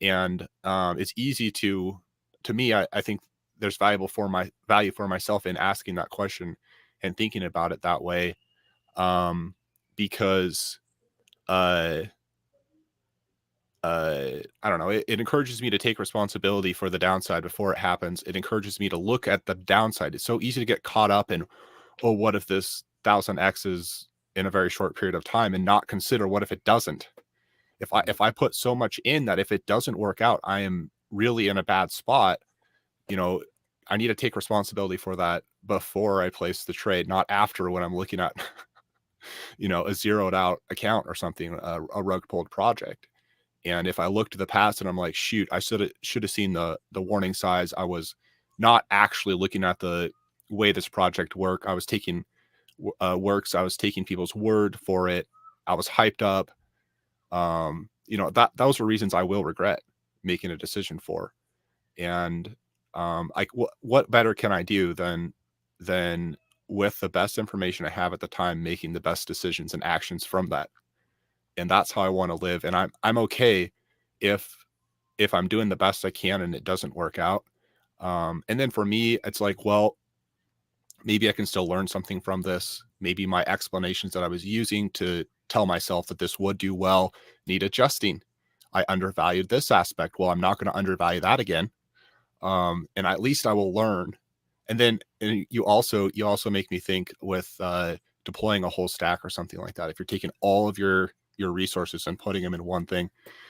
And it's easy to me, I think there's value for myself in asking that question and thinking about it that way, because I don't know, it encourages me to take responsibility for the downside before it happens. It encourages me to look at the downside. It's so easy to get caught up in, oh, what if this 1000x is in a very short period of time, and not consider, what if it doesn't? If I put so much in that if it doesn't work out, I am really in a bad spot. I need to take responsibility for that before I place the trade, not after, when I'm looking at a zeroed out account or something, a rug pulled project. And if I look to the past and I'm like, shoot, I should have seen the warning signs. I was not actually looking at the way this project worked. I was taking people's word for it. I was hyped up. Those were reasons I will regret making a decision for. And what better can I do than with the best information I have at the time, making the best decisions and actions from that? And that's how I want to live. And I'm okay if I'm doing the best I can and it doesn't work out. And then for me, it's like, well, maybe I can still learn something from this. Maybe my explanations that I was using to tell myself that this would do well need adjusting. I undervalued this aspect. Well, I'm not going to undervalue that again. And at least I will learn. And then you also make me think with deploying a whole stack or something like that. If you're taking all of your resources and putting them in one thing,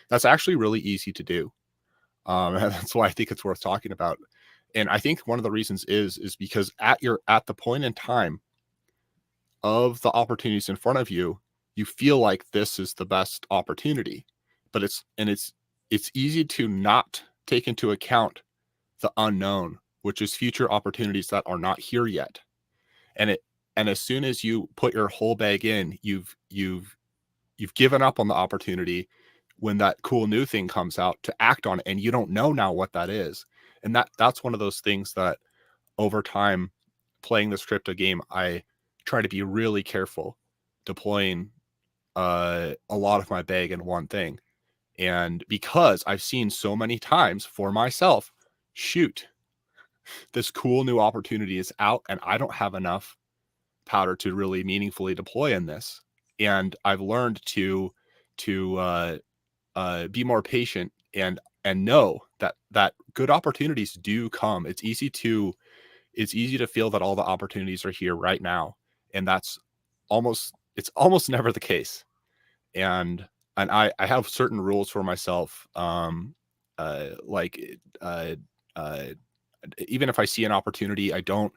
that's actually really easy to do. That's why I think it's worth talking about. And I think one of the reasons is because at the point in time of the opportunities in front of you, you feel like this is the best opportunity, but it's easy to not take into account the unknown, which is future opportunities that are not here yet. And as soon as you put your whole bag in, you've given up on the opportunity when that cool new thing comes out to act on it, and you don't know now what that is. And that's one of those things that over time playing this crypto game, I try to be really careful deploying a lot of my bag in one thing. And because I've seen so many times for myself, shoot, this cool new opportunity is out and I don't have enough powder to really meaningfully deploy in this. And I've learned to be more patient and know that good opportunities do come. It's easy to feel that all the opportunities are here right now, and it's almost never the case. And I have certain rules for myself, even if I see an opportunity, I don't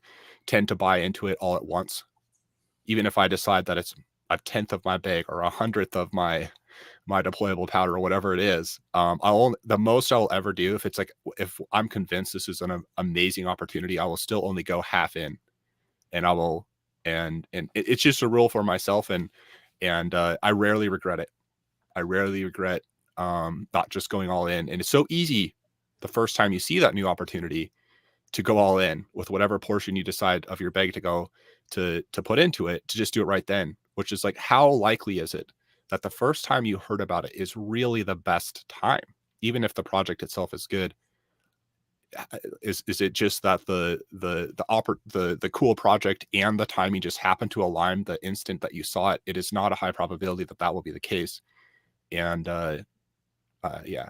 tend to buy into it all at once. Even if I decide that it's a 10th of my bag or 100th of my deployable powder or whatever it is, the most I'll ever do, if I'm convinced this is an amazing opportunity, I will still only go half in, and I will, and it's just a rule for myself, and I rarely regret it. I rarely regret not just going all in. And it's so easy the first time you see that new opportunity to go all in with whatever portion you decide of your bag to go to put into it, to just do it right then, which is like, how likely is it that the first time you heard about it is really the best time, even if the project itself is good? Is it just that the cool project and the timing just happened to align the instant that you saw it? It is not a high probability that will be the case. And yeah,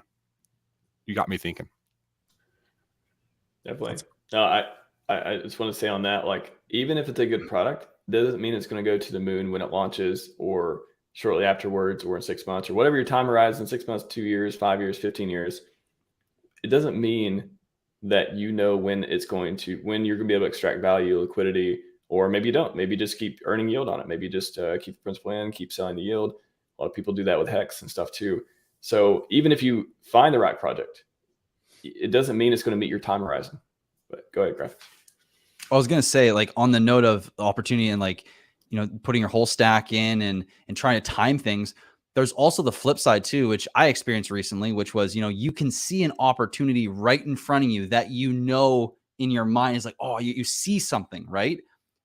you got me thinking. Definitely. No, I just want to say on that, like, even if it's a good product, doesn't mean it's going to go to the moon when it launches or shortly afterwards or in 6 months or whatever your time horizon, 6 months, 2 years, 5 years, 15 years. It doesn't mean that you know when you're going to be able to extract value, liquidity, or maybe you don't. Maybe just keep earning yield on it. Maybe just keep the principal in, keep selling the yield. A lot of people do that with Hex and stuff too. So even if you find the right project, it doesn't mean it's going to meet your time horizon. But go ahead, Graphics. I was going to say, like, on the note of opportunity and, like, you know, putting your whole stack in and trying to time things, there's also the flip side too, which I experienced recently, which was, you know, you can see an opportunity right in front of you that, you know, in your mind is like, oh, you see something, right?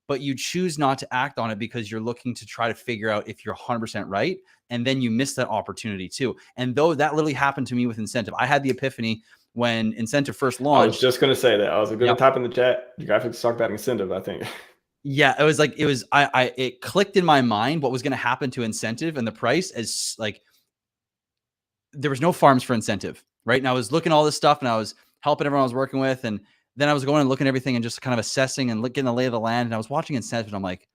But you choose not to act on it because you're looking to try to figure out if you're 100% right. And then you miss that opportunity too. And though that literally happened to me with Incentive, I had the epiphany when Incentive first launched. I was just going to say that. I was going to type in the chat. The Graphics talk about Incentive, I think. Yeah, it clicked in my mind what was going to happen to Incentive and the price, as like there was no farms for Incentive, right? And I was looking at all this stuff and I was helping everyone I was working with. And then I was going and looking at everything and just kind of assessing and looking at the lay of the land. And I was watching Incentive and I'm like,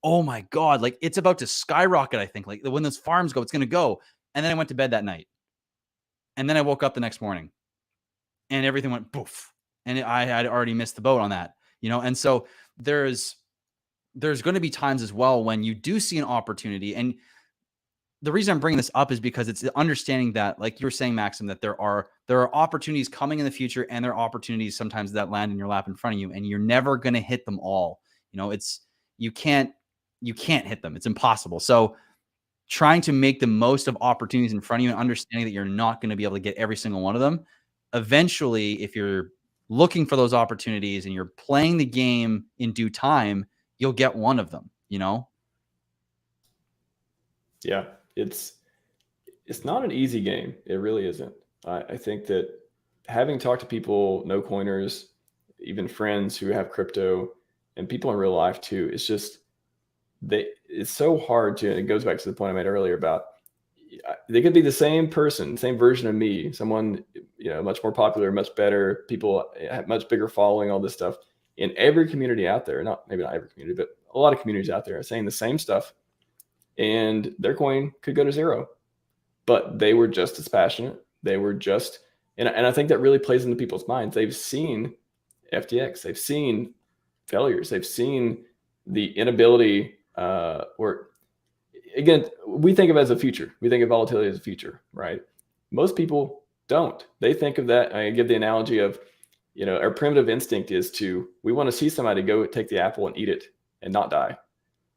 oh my God, like it's about to skyrocket. I think like when those farms go, it's going to go. And then I went to bed that night. And then I woke up the next morning and everything went poof. And I had already missed the boat on that, you know? And so there's going to be times as well when you do see an opportunity. And the reason I'm bringing this up is because it's the understanding that, like you were saying, Maxim, that there are opportunities coming in the future, and there are opportunities sometimes that land in your lap in front of you, and you're never going to hit them all. You know, you can't hit them. It's impossible. So trying to make the most of opportunities in front of you and understanding that you're not going to be able to get every single one of them. Eventually, if you're looking for those opportunities and you're playing the game in due time, you'll get one of them, you know? Yeah, it's not an easy game. It really isn't. I think that having talked to people, no coiners, even friends who have crypto, and people in real life too, it's just it's so hard to, and it goes back to the point I made earlier about they could be the same person, same version of me, someone, you know, much more popular, much better, people have much bigger following, all this stuff in every community out there. Maybe not every community, but a lot of communities out there are saying the same stuff, and their coin could go to zero, but they were just as passionate. They were just, and I think that really plays into people's minds. They've seen FTX, they've seen failures, they've seen the inability, or again, we think of it as a future. We think of volatility as a future, right? Most people don't. They think of that. I give the analogy of our primitive instinct is we want to see somebody go take the apple and eat it and not die.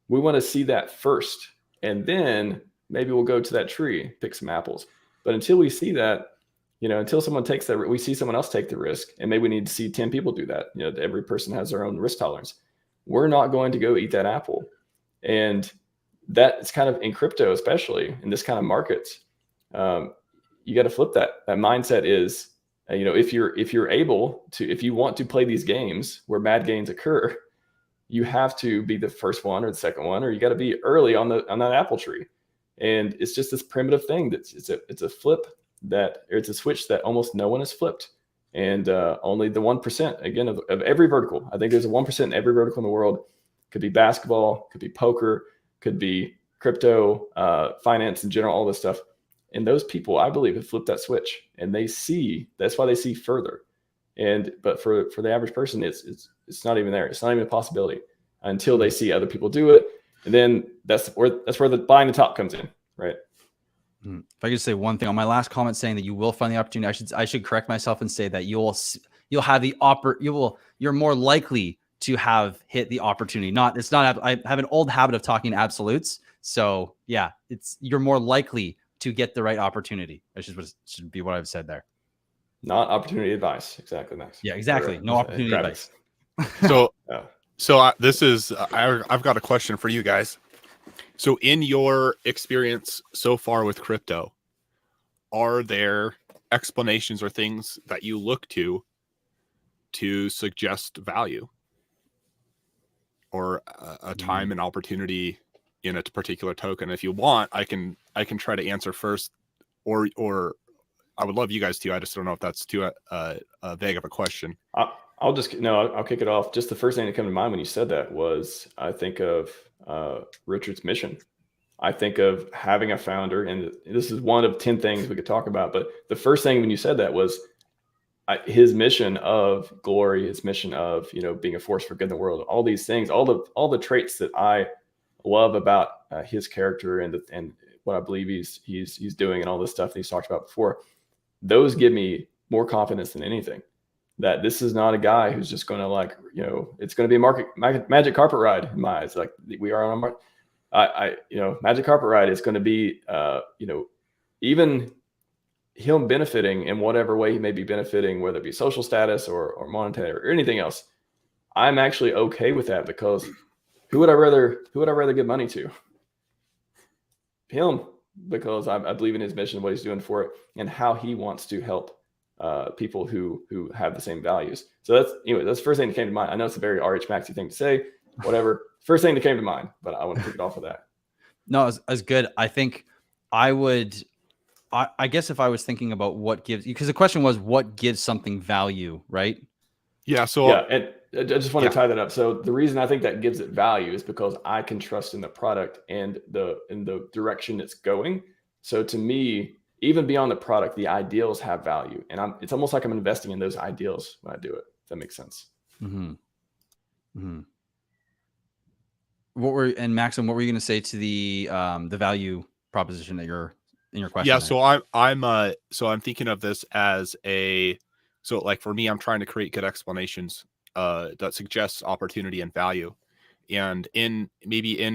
We want to see that first, and then maybe we'll go to that tree, pick some apples. But until we see that, until someone takes that, we see someone else take the risk, and maybe we need to see 10 people do that. Every person has their own risk tolerance. We're not going to go eat that apple. And that's kind of in crypto, especially in this kind of markets. You got to flip that. That mindset is, if you want to play these games where bad gains occur, you have to be the first one or the second one, or you got to be early on that apple tree. And it's just this primitive thing it's a flip it's a switch that almost no one has flipped. And only the 1%, again, of every vertical. I think there's a 1% in every vertical in the world. Could be basketball, could be poker, could be crypto, finance in general, all this stuff. And those people, I believe, have flipped that switch, and that's why they see further. But for the average person, it's not even there. It's not even a possibility until they see other people do it. And then that's where the buying the top comes in, right? If I could say one thing on my last comment, saying that you will find the opportunity, I should correct myself and say that you'll have you're more likely to have hit the opportunity. I have an old habit of talking absolutes. So yeah, you're more likely to get the right opportunity. That should be what I've said there. Not opportunity advice. Exactly, Max. Yeah, exactly. No opportunity advice. So, I've got a question for you guys. So in your experience so far with crypto, are there explanations or things that you look to suggest value or a time and opportunity in a particular token? If you want, I can try to answer first, or I would love you guys to. I just don't know if that's too vague of a question. I'll kick it off. Just the first thing that came to mind when you said that was, I think of Richard's mission. I think of having a founder, and this is one of 10 things we could talk about. But the first thing when you said that was his mission of glory, his mission of being a force for good in the world. All these things, all the traits that I love about his character and what I believe he's doing, and all this stuff that he's talked about before. Those give me more confidence than anything. That this is not a guy who's just going to it's going to be a magic carpet ride in my eyes. Like we are on a magic carpet ride is going to be, even him benefiting in whatever way he may be benefiting, whether it be social status or monetary or anything else. I'm actually okay with that, because who would I rather give money to? Him, because I believe in his mission, what he's doing for it, and how he wants to help people who have the same values. So that's the first thing that came to mind. I know it's a very RHMaxy thing to say, whatever. First thing that came to mind, but I want to kick it off with that. No, it's good. I think I guess if I was thinking about what gives, because the question was what gives something value, right? Yeah. So yeah, and I just want to tie that up. So the reason I think that gives it value is because I can trust in the product and in the direction it's going. So to me, even beyond the product, the ideals have value, and it's almost like I'm investing in those ideals when I do it. If that makes sense. Mm-hmm. Mm-hmm. Maxim, what were you going to say to the value proposition that you're in your question? Yeah, there? So I'm thinking of this as like for me, I'm trying to create good explanations that suggests opportunity and value, and in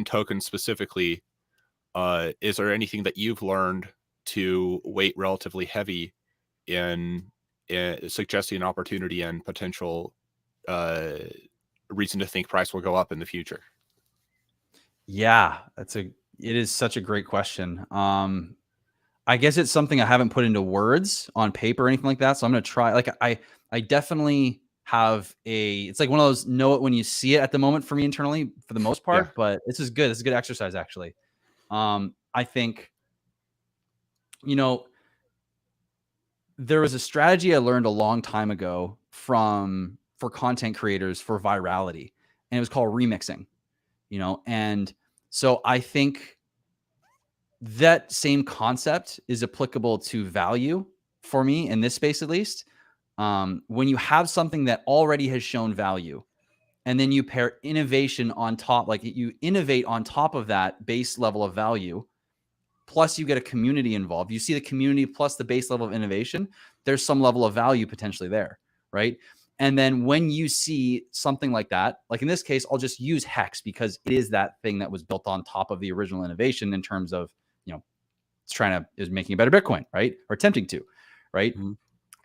tokens specifically, is there anything that you've learned to weight relatively heavy in suggesting opportunity and potential reason to think price will go up in the future? Yeah, it is such a great question. I guess it's something I haven't put into words on paper or anything like that. So I'm going to try. Like I definitely have it's like one of those know it when you see it at the moment for me internally for the most part, but this is good. It's a good exercise actually. I think, there was a strategy I learned a long time ago for content creators for virality, and it was called remixing, and so I think that same concept is applicable to value for me in this space, at least. When you have something that already has shown value, and then you pair innovation on top, like you innovate on top of that base level of value, plus you get a community involved. You see the community plus the base level of innovation, there's some level of value potentially there, right? And then when you see something like that, like in this case, I'll just use Hex because it is that thing that was built on top of the original innovation in terms of, is making a better Bitcoin, right? Or attempting to, right? Mm-hmm.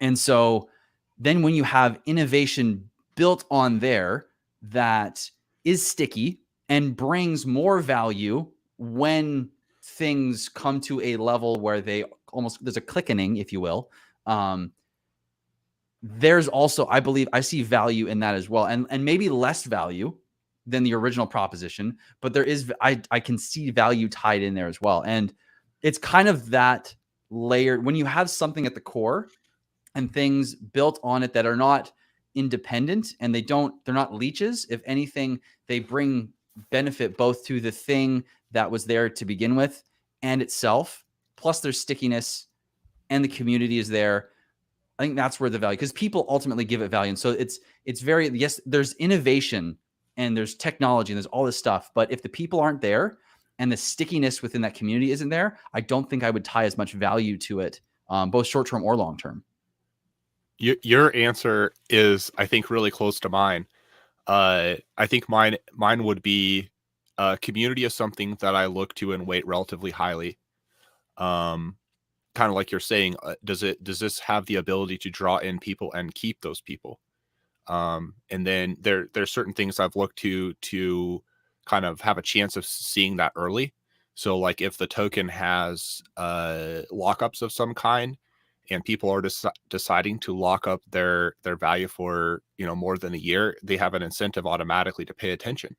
And so then when you have innovation built on there that is sticky and brings more value when things come to a level where there's a clickening, if you will. There's also, I believe, I see value in that as well. And maybe less value than the original proposition, but there is, I can see value tied in there as well. And it's kind of that layer when you have something at the core and things built on it that are not independent and they're not leeches. If anything, they bring benefit both to the thing that was there to begin with and itself, plus there's stickiness and the community is there. I think that's where the value, because people ultimately give it value. And so it's very, yes, there's innovation and there's technology and there's all this stuff. But if the people aren't there and the stickiness within that community isn't there, I don't think I would tie as much value to it, both short-term or long-term. Your answer is, I think, really close to mine. I think mine would be community is something that I look to and weight relatively highly. Kind of like you're saying, does this have the ability to draw in people and keep those people? And then there's certain things I've looked to kind of have a chance of seeing that early. So like if the token has lockups of some kind, and people are deciding to lock up their value for more than a year, they have an incentive automatically to pay attention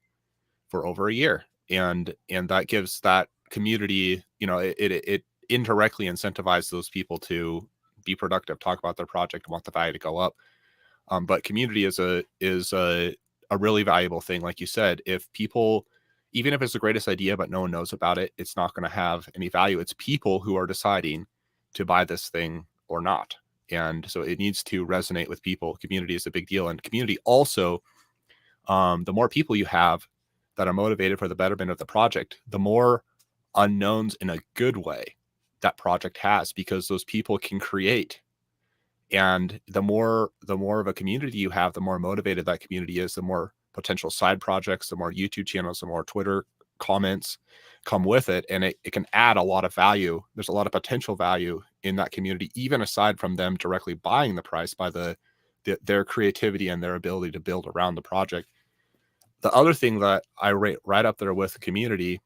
for over a year, and that gives that community, it indirectly incentivizes those people to be productive, talk about their project, and want the value to go up. But community is a really valuable thing. Like you said, if people, even if it's the greatest idea but no one knows about it, it's not going to have any value. It's people who are deciding to buy this thing or not. And so it needs to resonate with people. Community is a big deal. And community also, the more people you have that are motivated for the betterment of the project, the more unknowns in a good way that project has, because those people can create. And the more of a community you have, the more motivated that community is, the more potential side projects, the more YouTube channels, the more Twitter comments come with it, and it can add a lot of value. There's a lot of potential value in that community, even aside from them directly buying the price, by their creativity and their ability to build around the project. The other thing that I rate right up there with community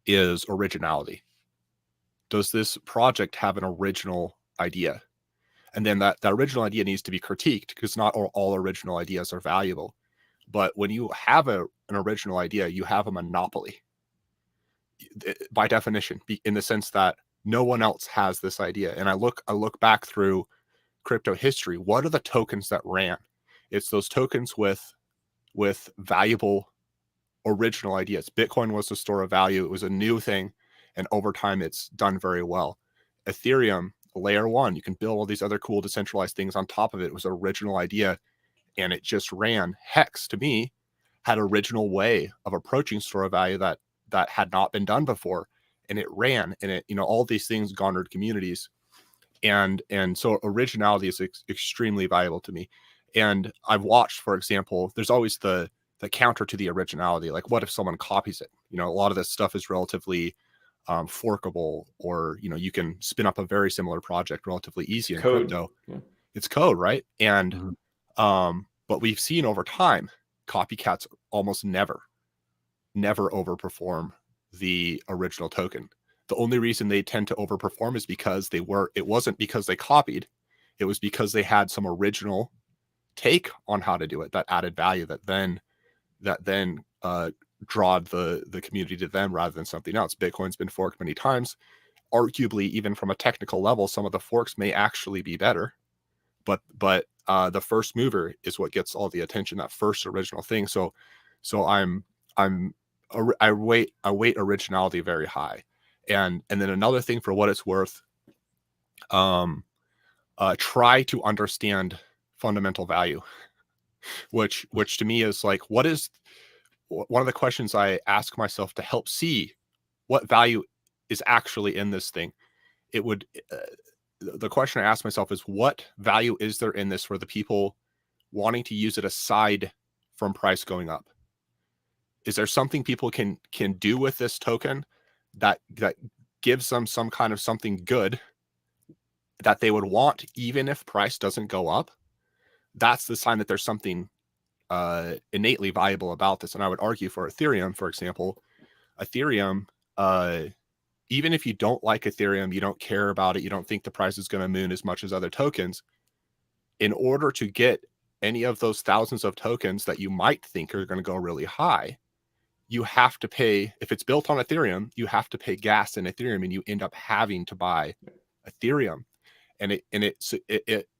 is originality. Does this project have an original idea? And then that original idea needs to be critiqued, because not all original ideas are valuable. But when you have an original idea, you have a monopoly by definition, in the sense that no one else has this idea. And I look back through crypto history. What are the tokens that ran? It's those tokens with valuable original ideas. Bitcoin was the store of value. It was a new thing, and over time it's done very well. Ethereum, layer 1, you can build all these other cool decentralized things on top of it. It was an original idea, and it just ran. Hex, to me, had an original way of approaching store of value that had not been done before, and it ran, and it, all these things garnered communities, and so originality is extremely valuable to me. And I've watched, for example, there's always the counter to the originality. Like, what if someone copies it? A lot of this stuff is relatively forkable, or you can spin up a very similar project relatively easy in crypto. Yeah. It's code, right? And but we've seen over time, copycats almost never overperform the original token. The only reason they tend to overperform is because it wasn't because they copied, it was because they had some original take on how to do it that added value, that then drawed the community to them rather than something else. Bitcoin's been forked many times. Arguably, even from a technical level, some of the forks may actually be better, but the first mover is what gets all the attention, that first original thing. So I weight originality very high. And then another thing, for what it's worth, try to understand fundamental value, which to me is like, what is one of the questions I ask myself to help see what value is actually in this thing. The question I ask myself is, what value is there in this for the people wanting to use it aside from price going up? Is there something people can do with this token that gives them some kind of something good that they would want even if price doesn't go up? That's the sign that there's something innately valuable about this. And I would argue for Ethereum, for example, Ethereum, even if you don't like Ethereum, you don't care about it, you don't think the price is going to moon as much as other tokens, in order to get any of those thousands of tokens that you might think are going to go really high, you have to pay. If it's built on Ethereum, you have to pay gas in Ethereum, and you end up having to buy Ethereum. And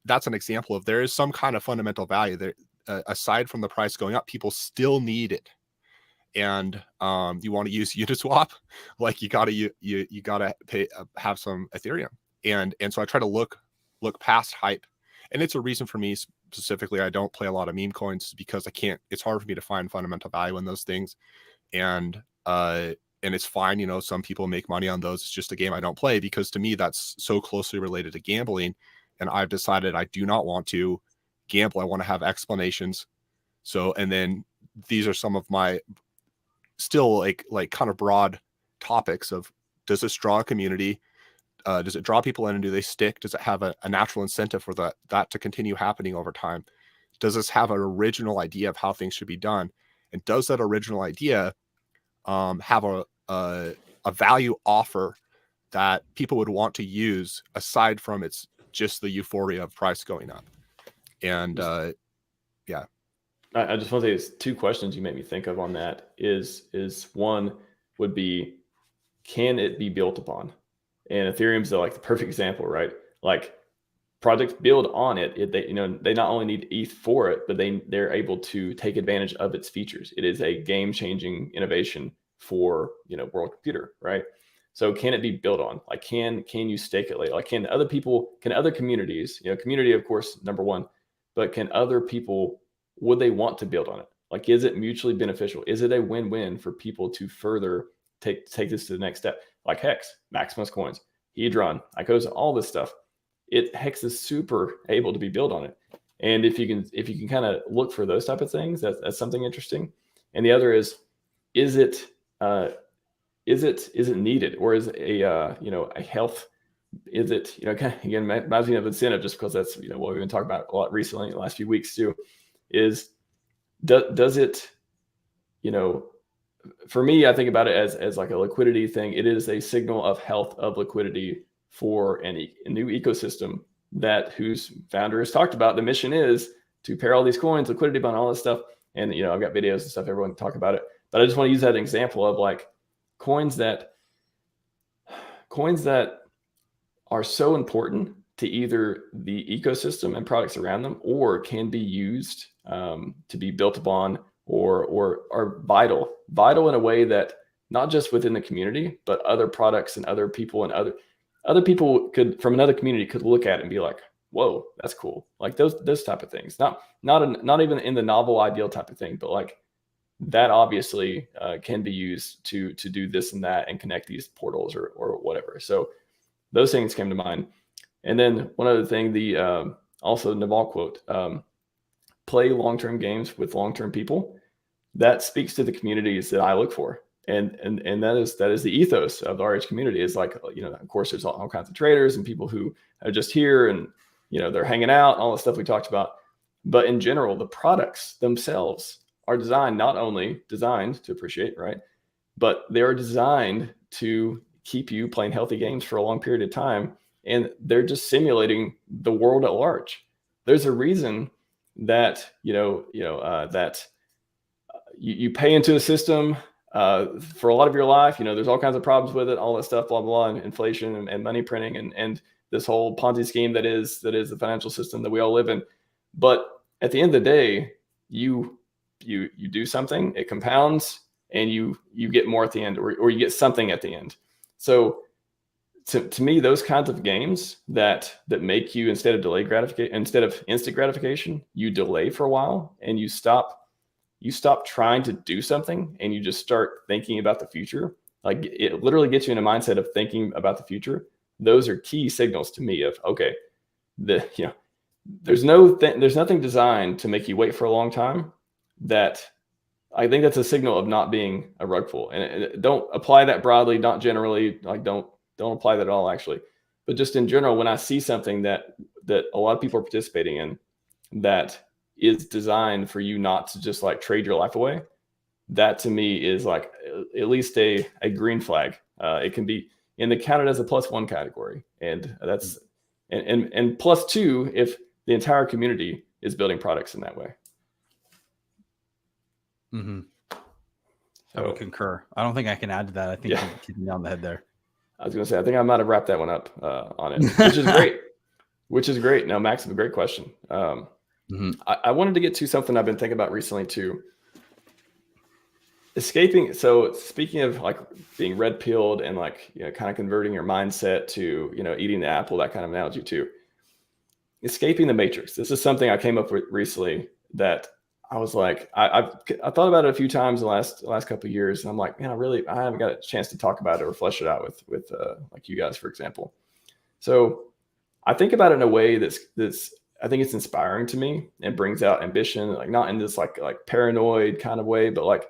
that's an example of there is some kind of fundamental value there. Aside from the price going up, people still need it. And you want to use Uniswap, like you gotta pay, have some Ethereum. And so I try to look past hype. And it's a reason for me specifically, I don't play a lot of meme coins, because it's hard for me to find fundamental value in those things. And it's fine, you know, some people make money on those. It's just a game I don't play, because to me, that's so closely related to gambling. And I've decided I do not want to gamble. I want to have explanations. So, and then these are some of my still like kind of broad topics of, does this draw a community? Does it draw people in, and do they stick? Does it have a natural incentive for that to continue happening over time? Does this have an original idea of how things should be done? And does that original idea have a value offer that people would want to use aside from it's just the euphoria of price going up? And yeah. I just want to say there's two questions you made me think of on that. Is one would be, can it be built upon? And Ethereum's like the perfect example, right? Like projects build on it. They not only need ETH for it, but they're able to take advantage of its features. It is a game-changing innovation for world computer, right? So can it be built on? Like can you stake it later? Like can other communities, community of course number one, but can other people, would they want to build on it? Like is it mutually beneficial? Is it a win-win for people to further take this to the next step? Like Hex, Maximus coins, Hedron, Icosa, all this stuff. Hex is super able to be built on it. And if you can kind of look for those type of things, that's something interesting. And the other is it needed, or is it a health? Is it kind of, again, reminds me of incentive, just because that's what we've been talking about a lot recently in the last few weeks too. Is does it for me, I think about it as like a liquidity thing. It is a signal of health, of liquidity for a new ecosystem whose founder has talked about. The mission is to pair all these coins, liquidity bond, all this stuff. And I've got videos and stuff, everyone can talk about it. But I just want to use that example of like coins that are so important to either the ecosystem and products around them, or can be used to be built upon, or are vital in a way that not just within the community, but other products and other people and other people could, from another community, could look at it and be like, whoa, that's cool. Like those type of things, not even in the novel ideal type of thing, but like that obviously can be used to do this and that and connect these portals or whatever. So those things came to mind. And then one other thing, the also Naval quote, play long-term games with long-term people. That speaks to the communities that I look for. And that is the ethos of the RH community. Is like, of course, there's all kinds of traders and people who are just here and, they're hanging out, all the stuff we talked about. But in general, the products themselves are not only designed to appreciate, right? But they are designed to keep you playing healthy games for a long period of time. And they're just simulating the world at large. There's a reason that, that you pay into a system for a lot of your life. There's all kinds of problems with it, all that stuff, blah, blah, and inflation and money printing and this whole Ponzi scheme that is the financial system that we all live in. But at the end of the day, you do something, it compounds, and you get more at the end, or you get something at the end. So to me, those kinds of games that make you, instead of instant gratification, you delay for a while and you stop trying to do something and you just start thinking about the future. Like it literally gets you in a mindset of thinking about the future. Those are key signals to me of, okay, there's nothing designed to make you wait for a long time. That I think that's a signal of not being a rug pull. And don't apply that broadly, not generally. Like don't apply that at all, actually. But just in general, when I see something that a lot of people are participating in that is designed for you not to just like trade your life away, that to me is like at least a green flag. It can be counted as a +1 category, and that's and +2 if the entire community is building products in that way. Mm-hmm. I would concur. I don't think I can add to that. I think you're keeping me on the head there. I was going to say, I think I might have wrapped that one up on it, which is great. No, Max, a great question. I wanted to get to something I've been thinking about recently too. Escaping. So speaking of like being red pilled and like, kind of converting your mindset to, eating the apple, that kind of analogy too. Escaping the matrix. This is something I came up with recently that I was like, I thought about it a few times the last couple of years, and I'm like, man, I haven't got a chance to talk about it or flesh it out with like you guys, for example. So I think about it in a way that's I think it's inspiring to me and brings out ambition, like not in this like paranoid kind of way, but like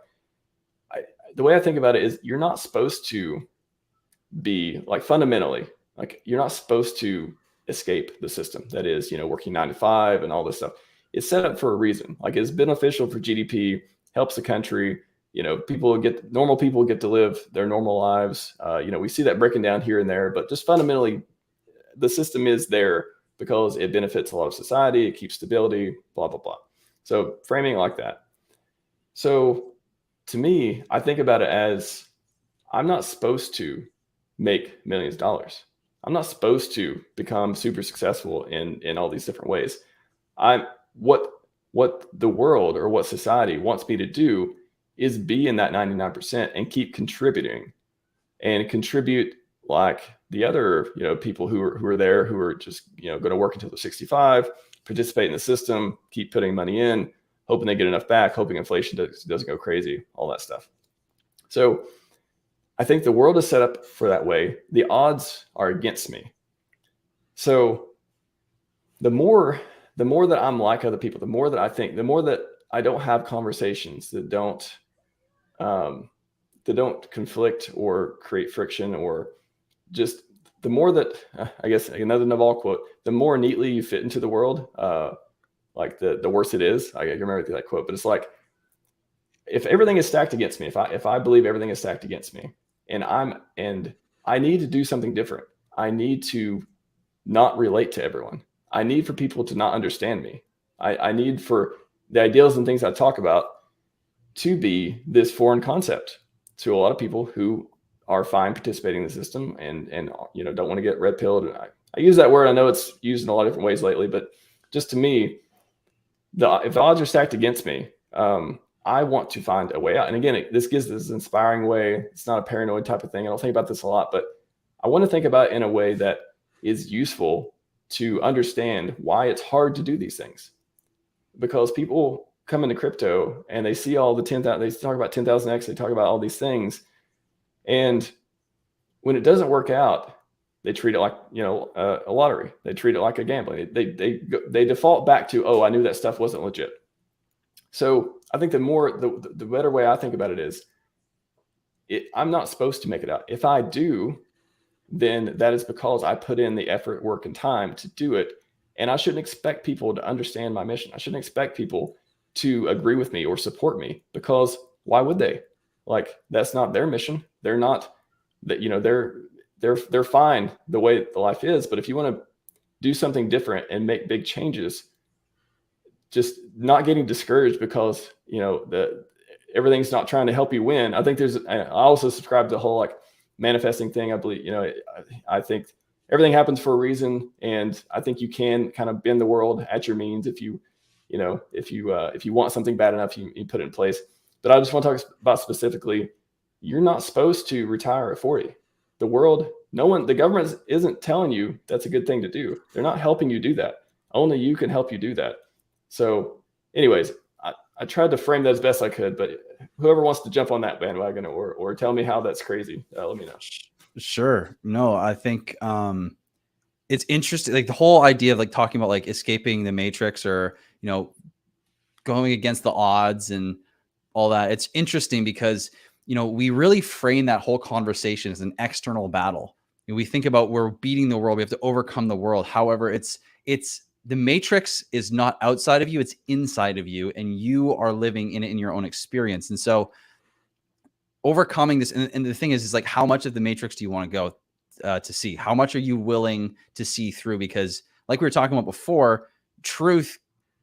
the way I think about it is you're not supposed to be like fundamentally, like you're not supposed to escape the system that is, working 9 to 5 and all this stuff. It's set up for a reason. Like it's beneficial for GDP, helps the country. Normal people get to live their normal lives. We see that breaking down here and there, but just fundamentally, the system is there because it benefits a lot of society. It keeps stability, blah, blah, blah. So framing like that. So to me, I think about it as I'm not supposed to make millions of dollars. I'm not supposed to become super successful in all these different ways. What the world or what society wants me to do is be in that 99% and keep contributing and contribute like the other, people who are there, who are just, going to work until they're 65, participate in the system, keep putting money in, hoping they get enough back, hoping inflation doesn't go crazy, all that stuff. So I think the world is set up for that way. The odds are against me. So the more that I'm like other people, the more that I think, the more that I don't have conversations that don't conflict or create friction, or just the more that, I guess another Naval quote, the more neatly you fit into the world, like the worse it is. I remember that quote, but it's like, if everything is stacked against me, if I believe everything is stacked against me, and I need to do something different. I need to not relate to everyone. I need for people to not understand me. I need for the ideals and things I talk about to be this foreign concept to a lot of people who are fine participating in the system and don't want to get red pilled. I use that word. I know it's used in a lot of different ways lately, but just to me, if the odds are stacked against me, I want to find a way out. And again, this gives this inspiring way. It's not a paranoid type of thing. I don't think about this a lot, but I want to think about it in a way that is useful to understand why it's hard to do these things. Because people come into crypto and they see all the 10,000, they talk about 10,000x, they talk about all these things. And when it doesn't work out, they treat it like, a lottery. They treat it like a gambling. They default back to, oh, I knew that stuff wasn't legit. So I think the better way I think about it is I'm not supposed to make it out. If I do, then that is because I put in the effort, work, and time to do it. And I shouldn't expect people to understand my mission. I shouldn't expect people to agree with me or support me, because why would they? Like, that's not their mission. They're not that, they're fine the way the life is. But if you want to do something different and make big changes, just not getting discouraged because, everything's not trying to help you win. I think I also subscribe to the whole like manifesting thing. I believe, I think everything happens for a reason. And I think you can kind of bend the world at your means. If you want something bad enough, you put it in place. But I just want to talk about specifically, you're not supposed to retire at 40. The government isn't telling you that's a good thing to do. They're not helping you do that. Only you can help you do that. So anyways, I tried to frame that as best I could, but whoever wants to jump on that bandwagon or tell me how that's crazy, let me know. Sure. No, I think it's interesting, like the whole idea of like talking about like escaping the matrix, or, you know, going against the odds and all that. It's interesting because, you know, we really frame that whole conversation as an external battle. And we think about, we're beating the world, we have to overcome the world. However, it's the matrix is not outside of you, it's inside of you, and you are living in it in your own experience. And so overcoming this, and the thing is like, how much of the matrix do you want to go to see? How much are you willing to see through? Because like we were talking about before, truth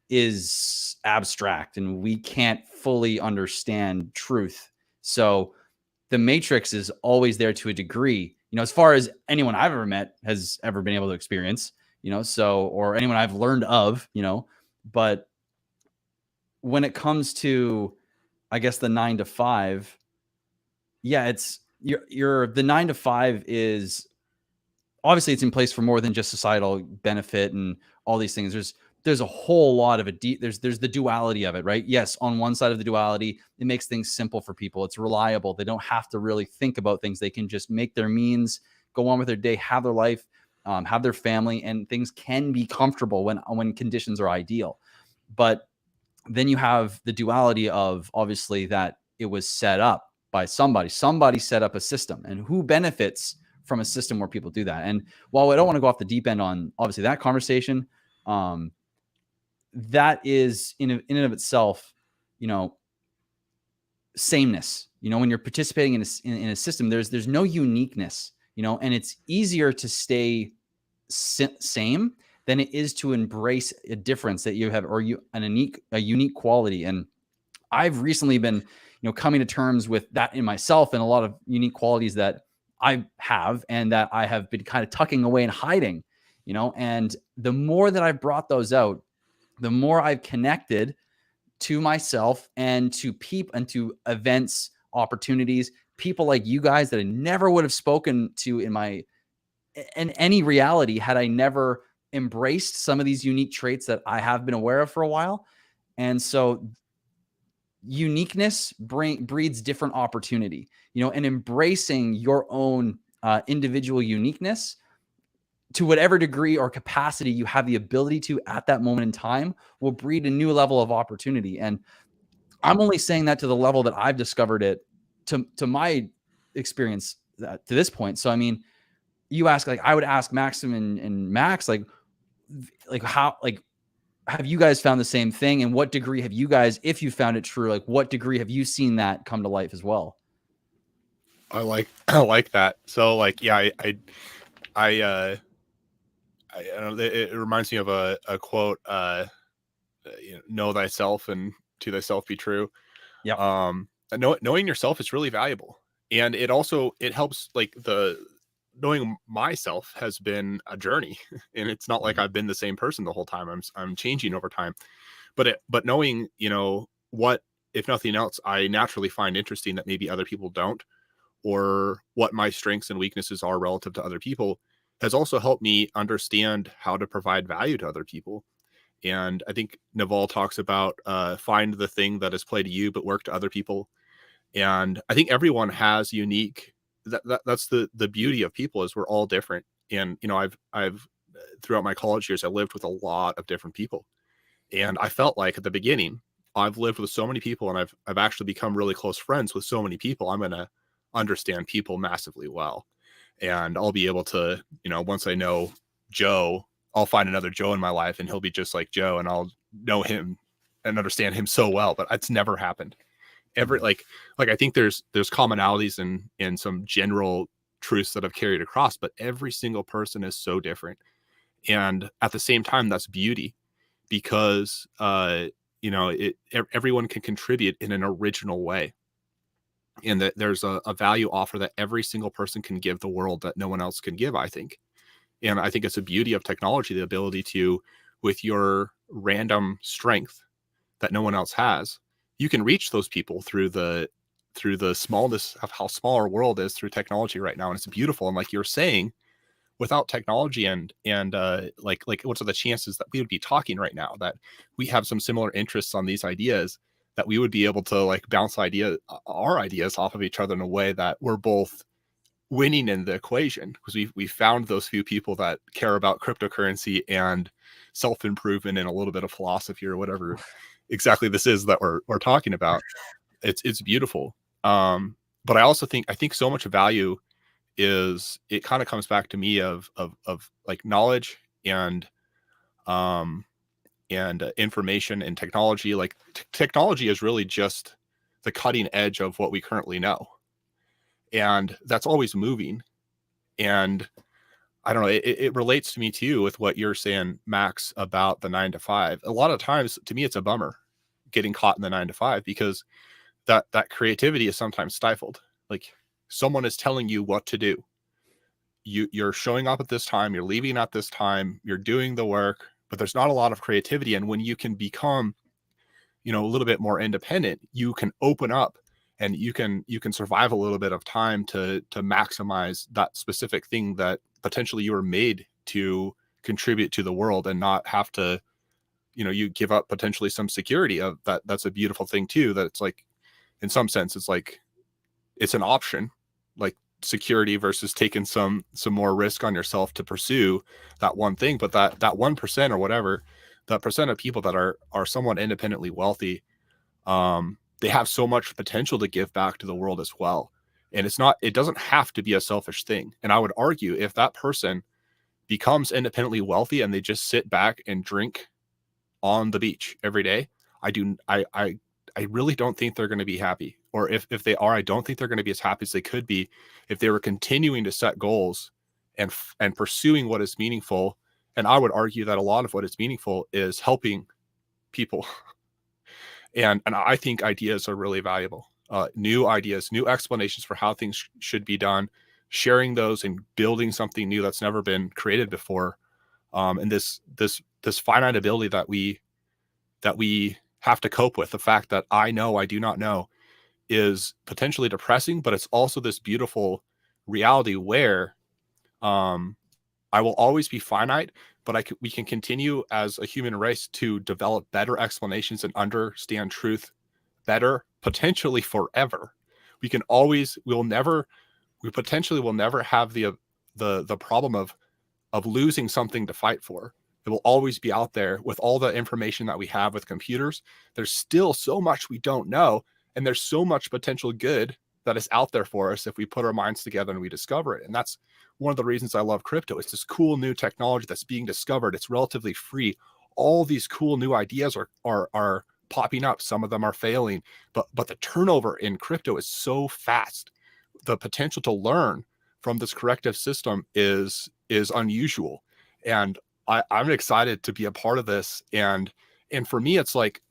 is abstract and we can't fully understand truth. So the matrix is always there to a degree, you know, as far as anyone I've ever met has ever been able to experience, you know, so, or anyone I've learned of, you know. But when it comes to, I guess, the 9 to 5, yeah, it's you're the 9 to 5 is obviously it's in place for more than just societal benefit and all these things. There's a whole lot of there's the duality of it, right? Yes, on one side of the duality, it makes things simple for people. It's reliable. They don't have to really think about things. They can just make their means, go on with their day, have their life, have their family, and things can be comfortable when conditions are ideal. But then you have the duality of, obviously, that it was set up by somebody. Somebody set up a system, and who benefits from a system where people do that? And while I don't want to go off the deep end on obviously that conversation, that is in and of itself, you know, sameness. You know, when you're participating in a system, there's no uniqueness, you know, and it's easier to stay same than it is to embrace a difference that you have, or a unique quality. And I've recently been, you know, coming to terms with that in myself, and a lot of unique qualities that I have and that I have been kind of tucking away and hiding, you know. And the more that I've brought those out, the more I've connected to myself and to people and to events, opportunities, people like you guys that I never would have spoken to in any reality had I never embraced some of these unique traits that I have been aware of for a while. And so uniqueness breeds different opportunity, you know, and embracing your own individual uniqueness to whatever degree or capacity you have the ability to at that moment in time will breed a new level of opportunity. And I'm only saying that to the level that I've discovered it to my experience to this point. So, I mean, you ask, like, I would ask Maxim and Max, like how, like, have you guys found the same thing? And what degree have you guys, if you found it true, like what degree have you seen that come to life as well? I like that. So like, yeah, I don't know, it reminds me of a quote, know thyself and to thyself be true. Yeah. Knowing yourself is really valuable. And it helps, like, knowing myself has been a journey, and it's not like I've been the same person the whole time. I'm changing over time, but knowing, you know, what, if nothing else, I naturally find interesting that maybe other people don't, or what my strengths and weaknesses are relative to other people, has also helped me understand how to provide value to other people. And I think Naval talks about find the thing that is play to you but work to other people. And I think everyone has unique, that's the beauty of people, is we're all different. And, you know, I've throughout my college years, I lived with a lot of different people. And I felt like at the beginning, I've lived with so many people, and I've actually become really close friends with so many people. I'm going to understand people massively well. And I'll be able to, you know, once I know Joe, I'll find another Joe in my life and he'll be just like Joe, and I'll know him and understand him so well. But it's never happened. Like I think there's commonalities and some general truths that I've carried across, but every single person is so different. And at the same time, that's beauty, because you know, everyone can contribute in an original way. And that there's a value offer that every single person can give the world that no one else can give, I think. And I think it's a beauty of technology, the ability to, with your random strength that no one else has, you can reach those people through the smallness of how small our world is through technology right now. And it's beautiful. And like you're saying, without technology and like what's the chances that we would be talking right now, that we have some similar interests on these ideas, that we would be able to like bounce our ideas off of each other in a way that we're both winning in the equation, because we found those few people that care about cryptocurrency and self-improvement and a little bit of philosophy or whatever exactly this is that we're talking about. It's beautiful. But I also think so much value is, it kind of comes back to me of like knowledge and information and technology. Like technology is really just the cutting edge of what we currently know, and that's always moving. And I don't know, it relates to me too with what you're saying, Max, about the 9 to 5. A lot of times to me it's a bummer getting caught in the 9 to 5, because that creativity is sometimes stifled. Like someone is telling you what to do. You're showing up at this time, you're leaving at this time, you're doing the work, but there's not a lot of creativity. And when you can become, a little bit more independent, you can open up, and you can survive a little bit of time to maximize that specific thing that potentially you were made to contribute to the world, and not have to, you give up potentially some security of that. That's a beautiful thing too, that it's like, in some sense, it's like, it's an option, like security versus taking some more risk on yourself to pursue that one thing. But that 1% or whatever, that percent of people that are somewhat independently wealthy, they have so much potential to give back to the world as well. And it doesn't have to be a selfish thing. And I would argue, if that person becomes independently wealthy and they just sit back and drink on the beach every day, I really don't think they're going to be happy. Or if they are, I don't think they're going to be as happy as they could be if they were continuing to set goals and pursuing what is meaningful. And I would argue that a lot of what is meaningful is helping people. And I think ideas are really valuable. New ideas, new explanations for how things should be done, sharing those and building something new that's never been created before. And this finite ability that we have to cope with, the fact that I know I do not know, is potentially depressing, but it's also this beautiful reality where I will always be finite, but we can continue as a human race to develop better explanations and understand truth better, potentially forever. We potentially will never have the problem of losing something to fight for. It will always be out there. With all the information that we have with computers, there's still so much we don't know, and there's so much potential good that is out there for us if we put our minds together and we discover it. And that's one of the reasons I love crypto. It's this cool new technology that's being discovered. It's relatively free. All these cool new ideas are popping up. Some of them are failing, but the turnover in crypto is so fast. The potential to learn from this corrective system is unusual. And I'm excited to be a part of this. And for me, it's like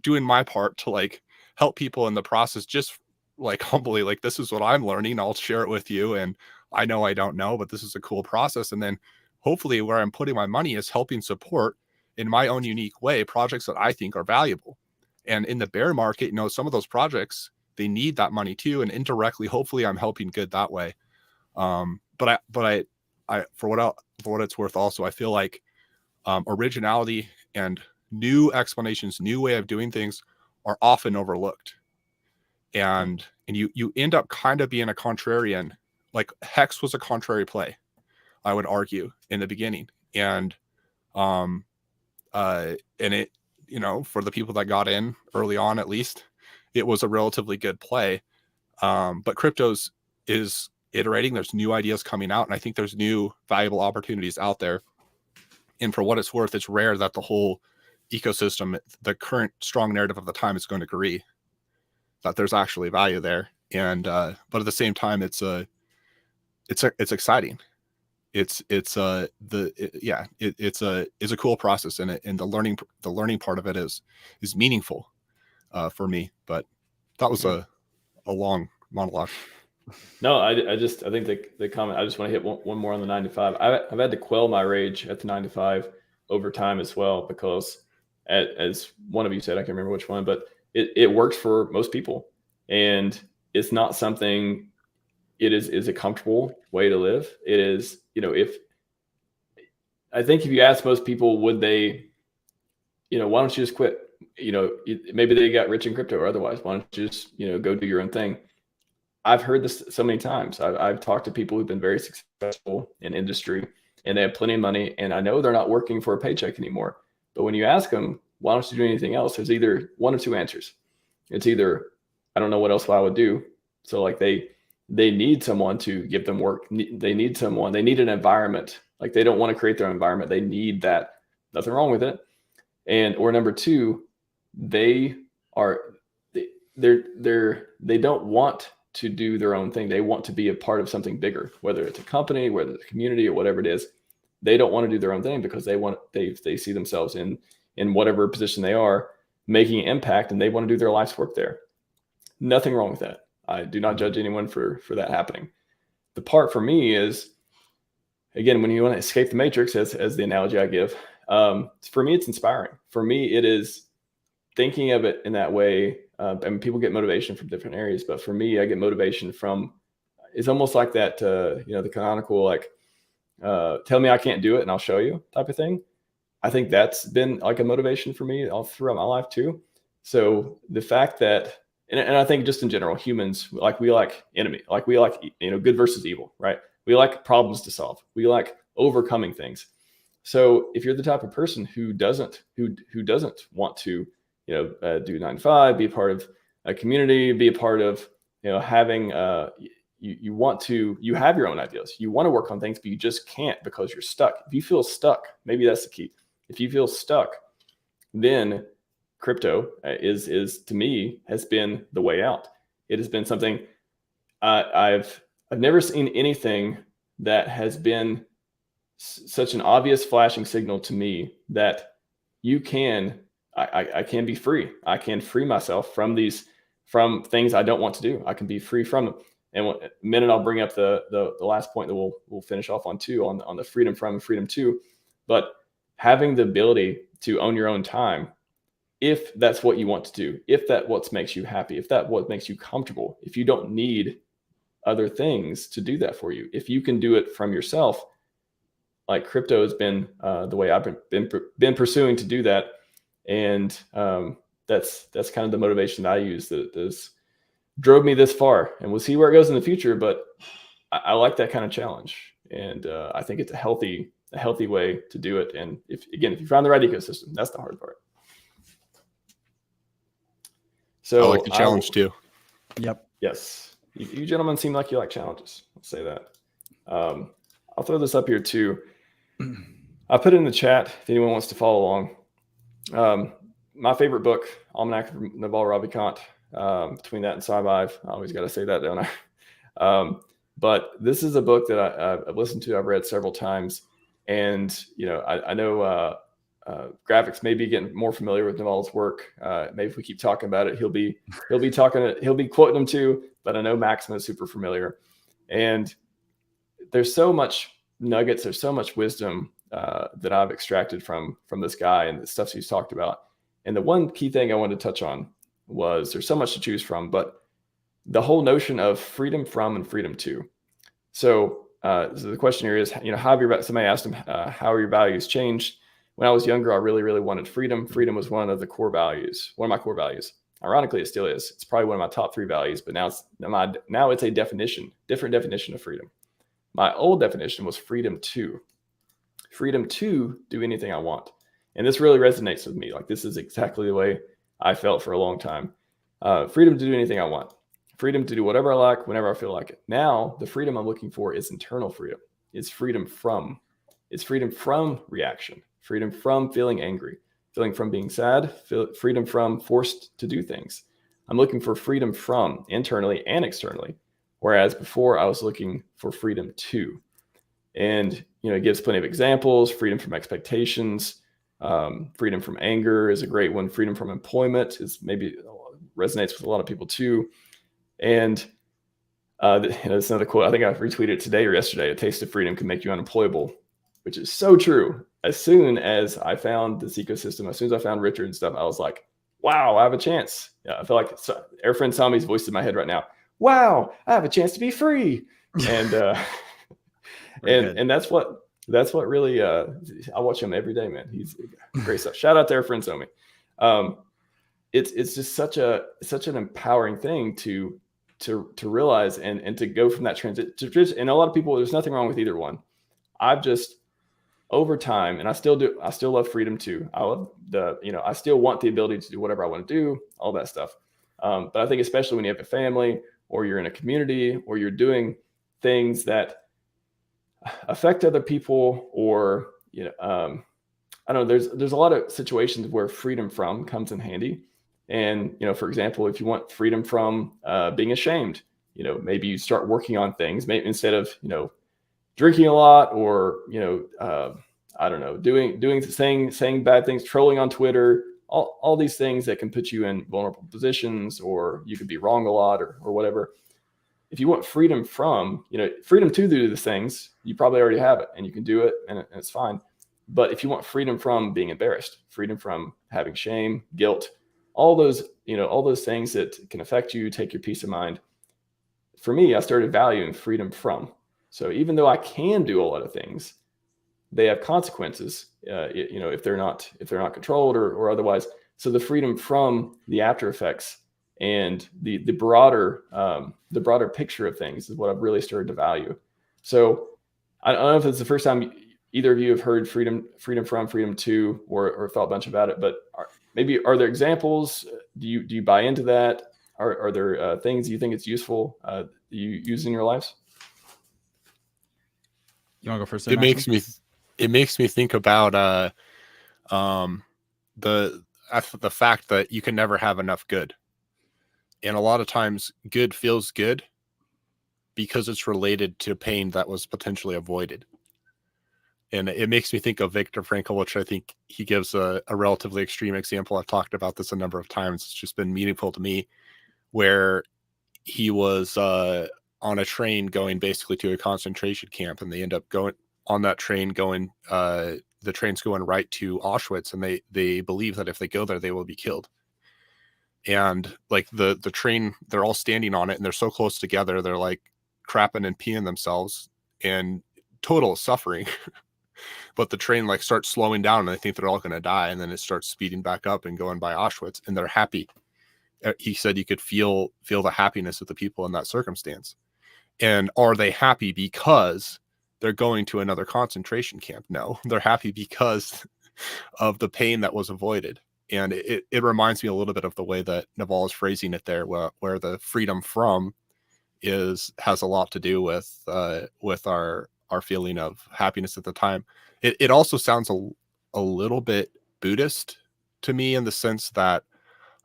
doing my part to like help people in the process, just like humbly, like, this is what I'm learning. I'll share it with you. And I know I don't know, but this is a cool process. And then hopefully where I'm putting my money is helping support in my own unique way projects that I think are valuable. And in the bear market, some of those projects, they need that money too. And indirectly, hopefully I'm helping good that way. But for what it's worth, also, I feel like originality and new explanations, new way of doing things are often overlooked. And you end up kind of being a contrarian. Like Hex was a contrary play, I would argue, in the beginning. And it, for the people that got in early on, at least, it was a relatively good play. But cryptos is iterating. There's new ideas coming out, and I think there's new valuable opportunities out there. And for what it's worth, it's rare that the whole ecosystem, the current strong narrative of the time, is going to agree that there's actually value there. And but at the same time, it's exciting. It's a cool process, and the learning part of it is meaningful for me. But that was a long monologue. No, I think the comment, I just want to hit one more on the 9 to 5. I've had to quell my rage at the 9 to 5 over time as well, because as one of you said, I can't remember which one, but it works for most people, and it's not something. It is a comfortable way to live. It is, I think if you ask most people, would they, why don't you just quit? Maybe they got rich in crypto or otherwise. Why don't you just, go do your own thing? I've heard this so many times. I've talked to people who've been very successful in industry and they have plenty of money, and I know they're not working for a paycheck anymore. But when you ask them, why don't you do anything else? There's either one or two answers. It's either, I don't know what else I would do. So like they need someone to give them work. They need someone, they need an environment. Like they don't want to create their environment. They need that. Nothing wrong with it. Or number two, they don't want to do their own thing. They want to be a part of something bigger, whether it's a company, whether it's a community, or whatever it is. They don't want to do their own thing because they see themselves in whatever position they are, making an impact, and they want to do their life's work there. Nothing wrong with that. I do not judge anyone for that happening. The part for me is, again, when you want to escape the matrix, as the analogy I give, for me, it's inspiring. For me, it is thinking of it in that way. People get motivation from different areas, but for me, I get motivation from, it's almost like that, the canonical, like, tell me I can't do it and I'll show you type of thing. I think that's been like a motivation for me all throughout my life too. So the fact that, and I think just in general, humans, like we like enemy, like we like, good versus evil, right? We like problems to solve. We like overcoming things. So if you're the type of person who doesn't want to, do 9 to 5, be a part of a community, be a part of, having, you have your own ideas. You want to work on things, but you just can't because you're stuck. If you feel stuck, maybe that's the key. If you feel stuck, then crypto is to me has been the way out. It has been something I've never seen anything that has been such an obvious flashing signal to me that I can be free. I can free myself from things I don't want to do. I can be free from them. And a minute I'll bring up the last point that we'll finish off on too, on the freedom from and freedom to. But having the ability to own your own time, if that's what you want to do, if that what makes you happy, if that what makes you comfortable, if you don't need other things to do that for you, if you can do it from yourself, like crypto has been the way I've been pursuing to do that. And that's kind of the motivation that I use that drove me this far, and we'll see where it goes in the future. But I like that kind of challenge, and I think it's a healthy way to do it. And if you find the right ecosystem, that's the hard part. So I like the challenge too. Yep. Yes, you gentlemen seem like you like challenges. Let's say that. I'll throw this up here too. I put it in the chat if anyone wants to follow along. My favorite book, Almanac of Naval Ravikant. Between that and Scivive, I always got to say that, don't I? But this is a book that I've listened to, I've read several times, and I know Graphics may be getting more familiar with Naval's work. Maybe if we keep talking about it, he'll be quoting them too. But I know Maxima is super familiar, and there's so much nuggets, there's so much wisdom that I've extracted from this guy and the stuff he's talked about. And the one key thing I wanted to touch on was there's so much to choose from, but the whole notion of freedom from and freedom to. So the question here is, somebody asked him, how are your values changed? When I was younger, I really, really wanted freedom. Freedom was one of the core values, one of my core values. Ironically, it still is. It's probably one of my top 3 values, but now it's a different definition of freedom. My old definition was freedom to do anything I want. And this really resonates with me. Like, this is exactly the way I felt for a long time. Freedom to do anything I want. Freedom to do whatever I like, whenever I feel like it. Now, the freedom I'm looking for is internal freedom. It's freedom from reaction. Freedom from feeling angry. Feeling from being sad. Freedom from forced to do things. I'm looking for freedom from internally and externally. Whereas before, I was looking for freedom to. And, it gives plenty of examples. Freedom from expectations. Freedom from anger is a great one. Freedom from employment is maybe resonates with a lot of people too. And it's another quote. I think I retweeted it today or yesterday. A taste of freedom can make you unemployable, which is so true. As soon as I found this ecosystem, as soon as I found Richard and stuff, I was like, wow, I have a chance. Yeah, I feel like Air Friend Tommy's voice in my head right now. Wow, I have a chance to be free. And and that's what really I watch him every day, man. He's great stuff. Shout out to Air Friend Tommy. It's just such an empowering thing to to realize and to go from that transit to just, and a lot of people, there's nothing wrong with either one. I've just over time, and I still love freedom too. I love I still want the ability to do whatever I want to do, all that stuff. But I think especially when you have a family or you're in a community or you're doing things that affect other people, or, I don't know, there's a lot of situations where freedom from comes in handy. And, for example, if you want freedom from being ashamed, maybe you start working on things, maybe instead of, drinking a lot, or, I don't know, saying bad things, trolling on Twitter, all these things that can put you in vulnerable positions, or you could be wrong a lot, or whatever. If you want freedom from, freedom to do these things, you probably already have it and you can do it, and it's fine. But if you want freedom from being embarrassed, freedom from having shame, guilt, all those things that can affect you, take your peace of mind. For me, I started valuing freedom from. So even though I can do a lot of things, they have consequences, if they're not controlled or otherwise. So the freedom from the after effects and the broader picture of things is what I've really started to value. So I don't know if it's the first time either of you have heard freedom from, freedom to, or thought a bunch about it, but are there examples? Do you buy into that? Are there things you think it's useful you use in your lives? You want to go first? It makes me think about the fact that you can never have enough good. And a lot of times good feels good because it's related to pain that was potentially avoided. And it makes me think of Viktor Frankl, which I think he gives a relatively extreme example. I've talked about this a number of times. It's just been meaningful to me, where he was on a train going basically to a concentration camp, and they end up going on that train the train's going right to Auschwitz, and they believe that if they go there, they will be killed. And like the train, they're all standing on it and they're so close together, they're like crapping and peeing themselves and total suffering. But the train like starts slowing down and they think they're all going to die. And then it starts speeding back up and going by Auschwitz, and they're happy. He said you could feel the happiness of the people in that circumstance. And are they happy because they're going to another concentration camp? No, they're happy because of the pain that was avoided. And it reminds me a little bit of the way that Naval is phrasing it there, where the freedom from has a lot to do with our feeling of happiness at the time. It also sounds a little bit Buddhist to me, in the sense that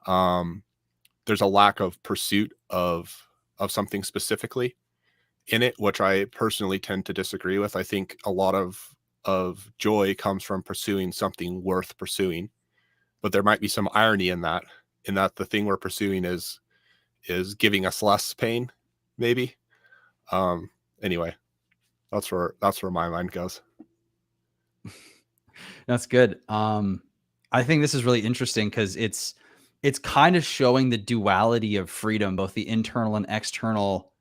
there's a lack of pursuit of something specifically in it, which I personally tend to disagree with. I think a lot of joy comes from pursuing something worth pursuing, but there might be some irony in that the thing we're pursuing is giving us less pain, maybe. Anyway, that's where my mind goes. That's good. I think this is really interesting because it's kind of showing the duality of freedom, both the internal and external,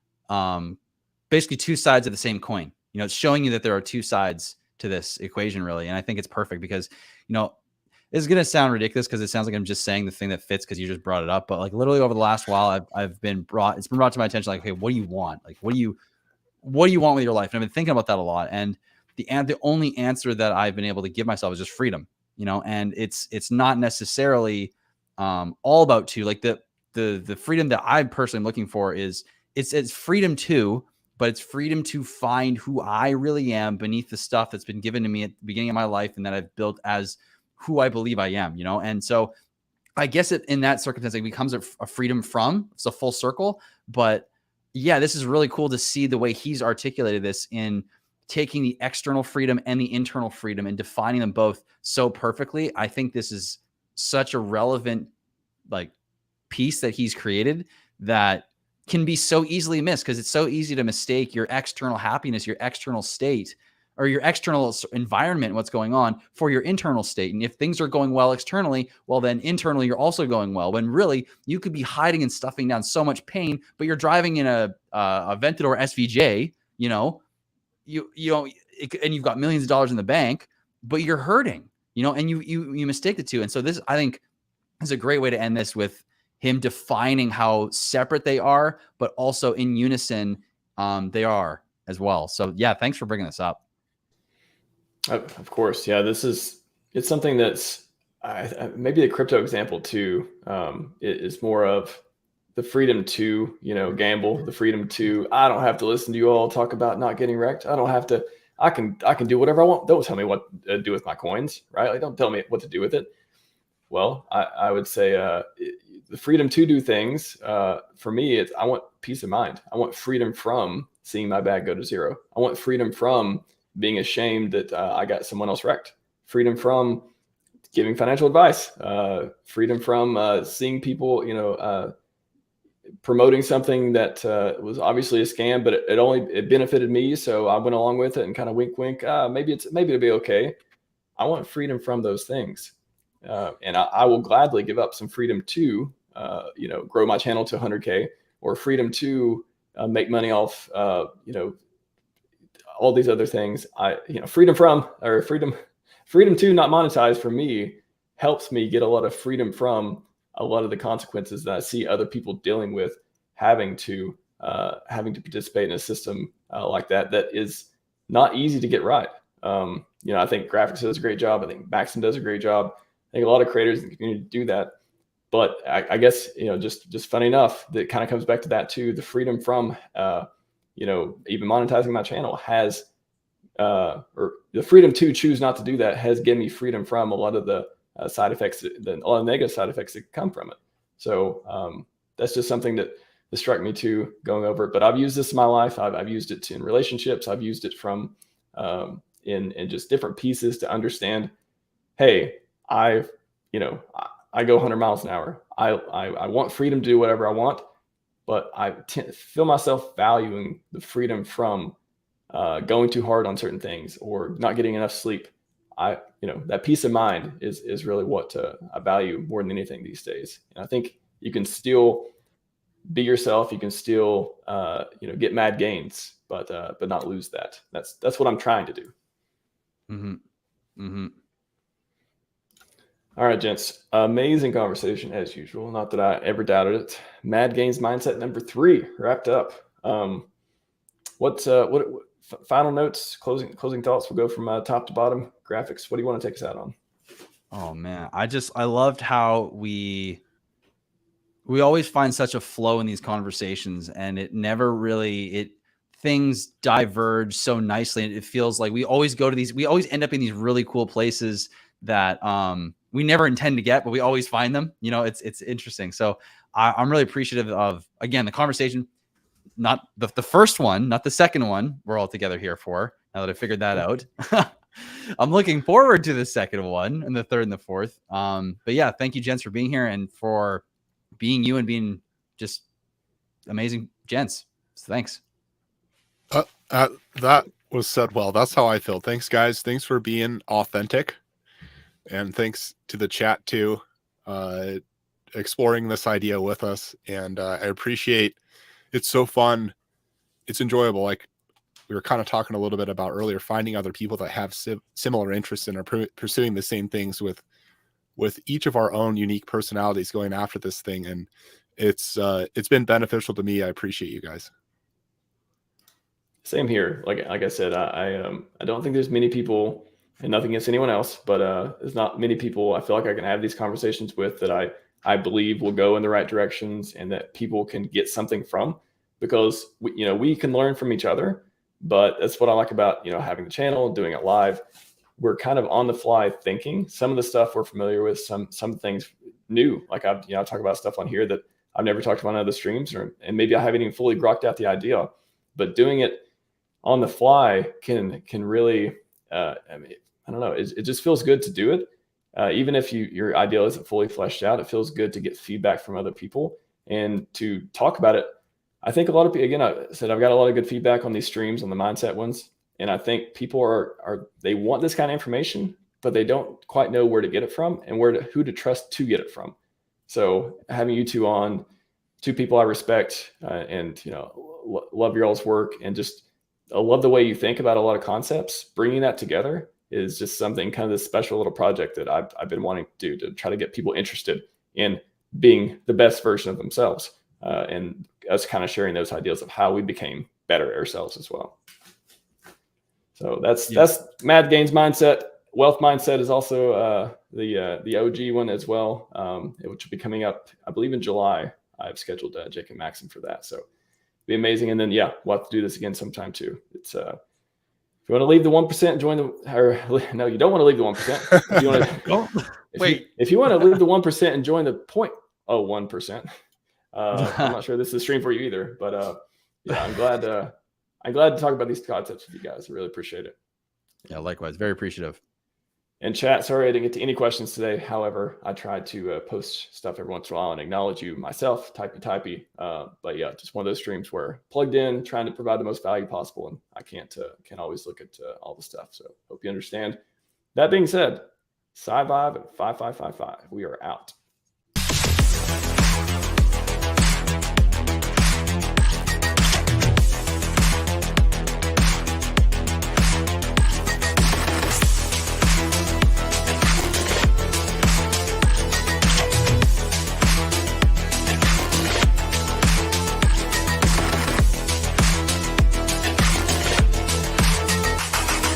basically two sides of the same coin. It's showing you that there are two sides to this equation, really. And I think it's perfect because, it's going to sound ridiculous because it sounds like I'm just saying the thing that fits because you just brought it up. But like literally over the last while, it's been brought to my attention. Like, okay, what do you want? Like, what do you want with your life? And I've been thinking about that a lot. And the only answer that I've been able to give myself is just freedom, and it's not necessarily all about two. Like the freedom that I'm personally looking for is it's freedom to, but it's freedom to find who I really am beneath the stuff that's been given to me at the beginning of my life and that I've built as who I believe I am, And so I guess in that circumstance, it becomes a freedom from. It's a full circle. But yeah, this is really cool to see the way he's articulated this in taking the external freedom and the internal freedom and defining them both so perfectly. I think this is such a relevant piece that he's created that can be so easily missed, because it's so easy to mistake your external happiness, your external state, or your external environment, what's going on, for your internal state. And if things are going well externally, well, then internally you're also going well, when really you could be hiding and stuffing down so much pain, but you're driving in a Aventador SVJ, and you've got millions of dollars in the bank, but you're hurting, and you mistake the two. And so this, I think, is a great way to end this with him defining how separate they are, but also in unison they are as well. So yeah, thanks for bringing this up. Of course. Yeah, it's something that's maybe the crypto example too. It is more of the freedom to, gamble, the freedom to, I don't have to listen to you all talk about not getting wrecked. I don't have to, I can do whatever I want. Don't tell me what to do with my coins, right? Like, don't tell me what to do with it. Well, I would say the freedom to do things, for me, I want peace of mind. I want freedom from seeing my bag go to zero. I want freedom from being ashamed that I got someone else wrecked. Freedom from giving financial advice. Freedom from seeing people, promoting something that was obviously a scam, but it benefited me, so I went along with it and kind of wink, wink. Maybe it'll be okay. I want freedom from those things, and I will gladly give up some freedom to, grow my channel to 100K, or freedom to make money off, all these other things. Freedom to not monetize, for me, helps me get a lot of freedom from a lot of the consequences that I see other people dealing with, having to participate in a system like that is not easy to get right. I think Graphics does a great job. I think Maxi does a great job. I think a lot of creators in the community do that. But I guess, just funny enough, that kind of comes back to that too. The freedom from, even monetizing my channel has, or the freedom to choose not to do that has given me freedom from a lot of the side effects, a lot of negative side effects that come from it. So that's just something that struck me too, going over it. But I've used this in my life. I've used it in relationships. I've used it from in just different pieces to understand, hey, I go 100 miles an hour. I want freedom to do whatever I want, but I feel myself valuing the freedom from going too hard on certain things or not getting enough sleep. That peace of mind is really what I value more than anything these days. And I think you can still be yourself. You can still, get mad gains, but not lose that. That's what I'm trying to do. Mm-hmm. Mm-hmm. All right, gents. Amazing conversation as usual. Not that I ever doubted it. Mad Gains mindset number 3 wrapped up. What final notes, closing thoughts? We'll go from top to bottom. Graphics, what do you want to take us out on? Oh man, I loved how we always find such a flow in these conversations, and it never really things diverge so nicely, and it feels like we always end up in these really cool places that we never intend to get, but we always find them. It's interesting. So I'm really appreciative of, again, the conversation. Not the first one, not the second one we're all together here for, now that I figured that out. I'm looking forward to the second one and the third and the fourth. But yeah, thank you, gents, for being here and for being you and being just amazing gents. So thanks. That was said well. That's how I feel. Thanks, guys. Thanks for being authentic. And thanks to the chat too, exploring this idea with us. And I appreciate, it's so fun. It's enjoyable. Like we were kind of talking a little bit about earlier, finding other people that have similar interests and are pursuing the same things with each of our own unique personalities going after this thing. And it's been beneficial to me. I appreciate you guys. Same here. Like I said, I don't think there's many people, and nothing against anyone else, but there's not many people I feel like I can have these conversations with that I believe will go in the right directions and that people can get something from, because we can learn from each other. But that's what I like about having the channel and doing it live. We're kind of on the fly thinking. Some of the stuff we're familiar with, some things new. Like I talk about stuff on here that I've never talked about on other streams, and maybe I haven't even fully grokked out the idea. But doing it on the fly can really, I don't know. It just feels good to do it. Even if your idea isn't fully fleshed out, it feels good to get feedback from other people and to talk about it. I think a lot of people, again, I said I've got a lot of good feedback on these streams, on the mindset ones. And I think people they want this kind of information, but they don't quite know where to get it from and who to trust to get it from. So having you two on, two people I respect, and love your all's work, and just I love the way you think about a lot of concepts. Bringing that together is just something, kind of this special little project that I've been wanting to do, to try to get people interested in being the best version of themselves, and us kind of sharing those ideas of how we became better ourselves as well. So that's Mad Gains mindset. Wealth mindset is also the OG one as well, which will be coming up, I believe, in July. I've scheduled Jake and Maxim for that, so it'll be amazing. And then we'll have to do this again sometime too. It's if you want to leave the 1% and join no, you don't want to leave the 1%. If you want to, if you want to leave the 1% and join the 0.01%, I'm not sure this is a stream for you either, but I'm glad to talk about these concepts with you guys. I really appreciate it. Yeah, likewise. Very appreciative. And chat, sorry I didn't get to any questions today. However, I tried to post stuff every once in a while and acknowledge you myself, typey. But yeah, just one of those streams where plugged in, trying to provide the most value possible. And I can't always look at all the stuff. So hope you understand. That being said, Scivive at 5555. We are out.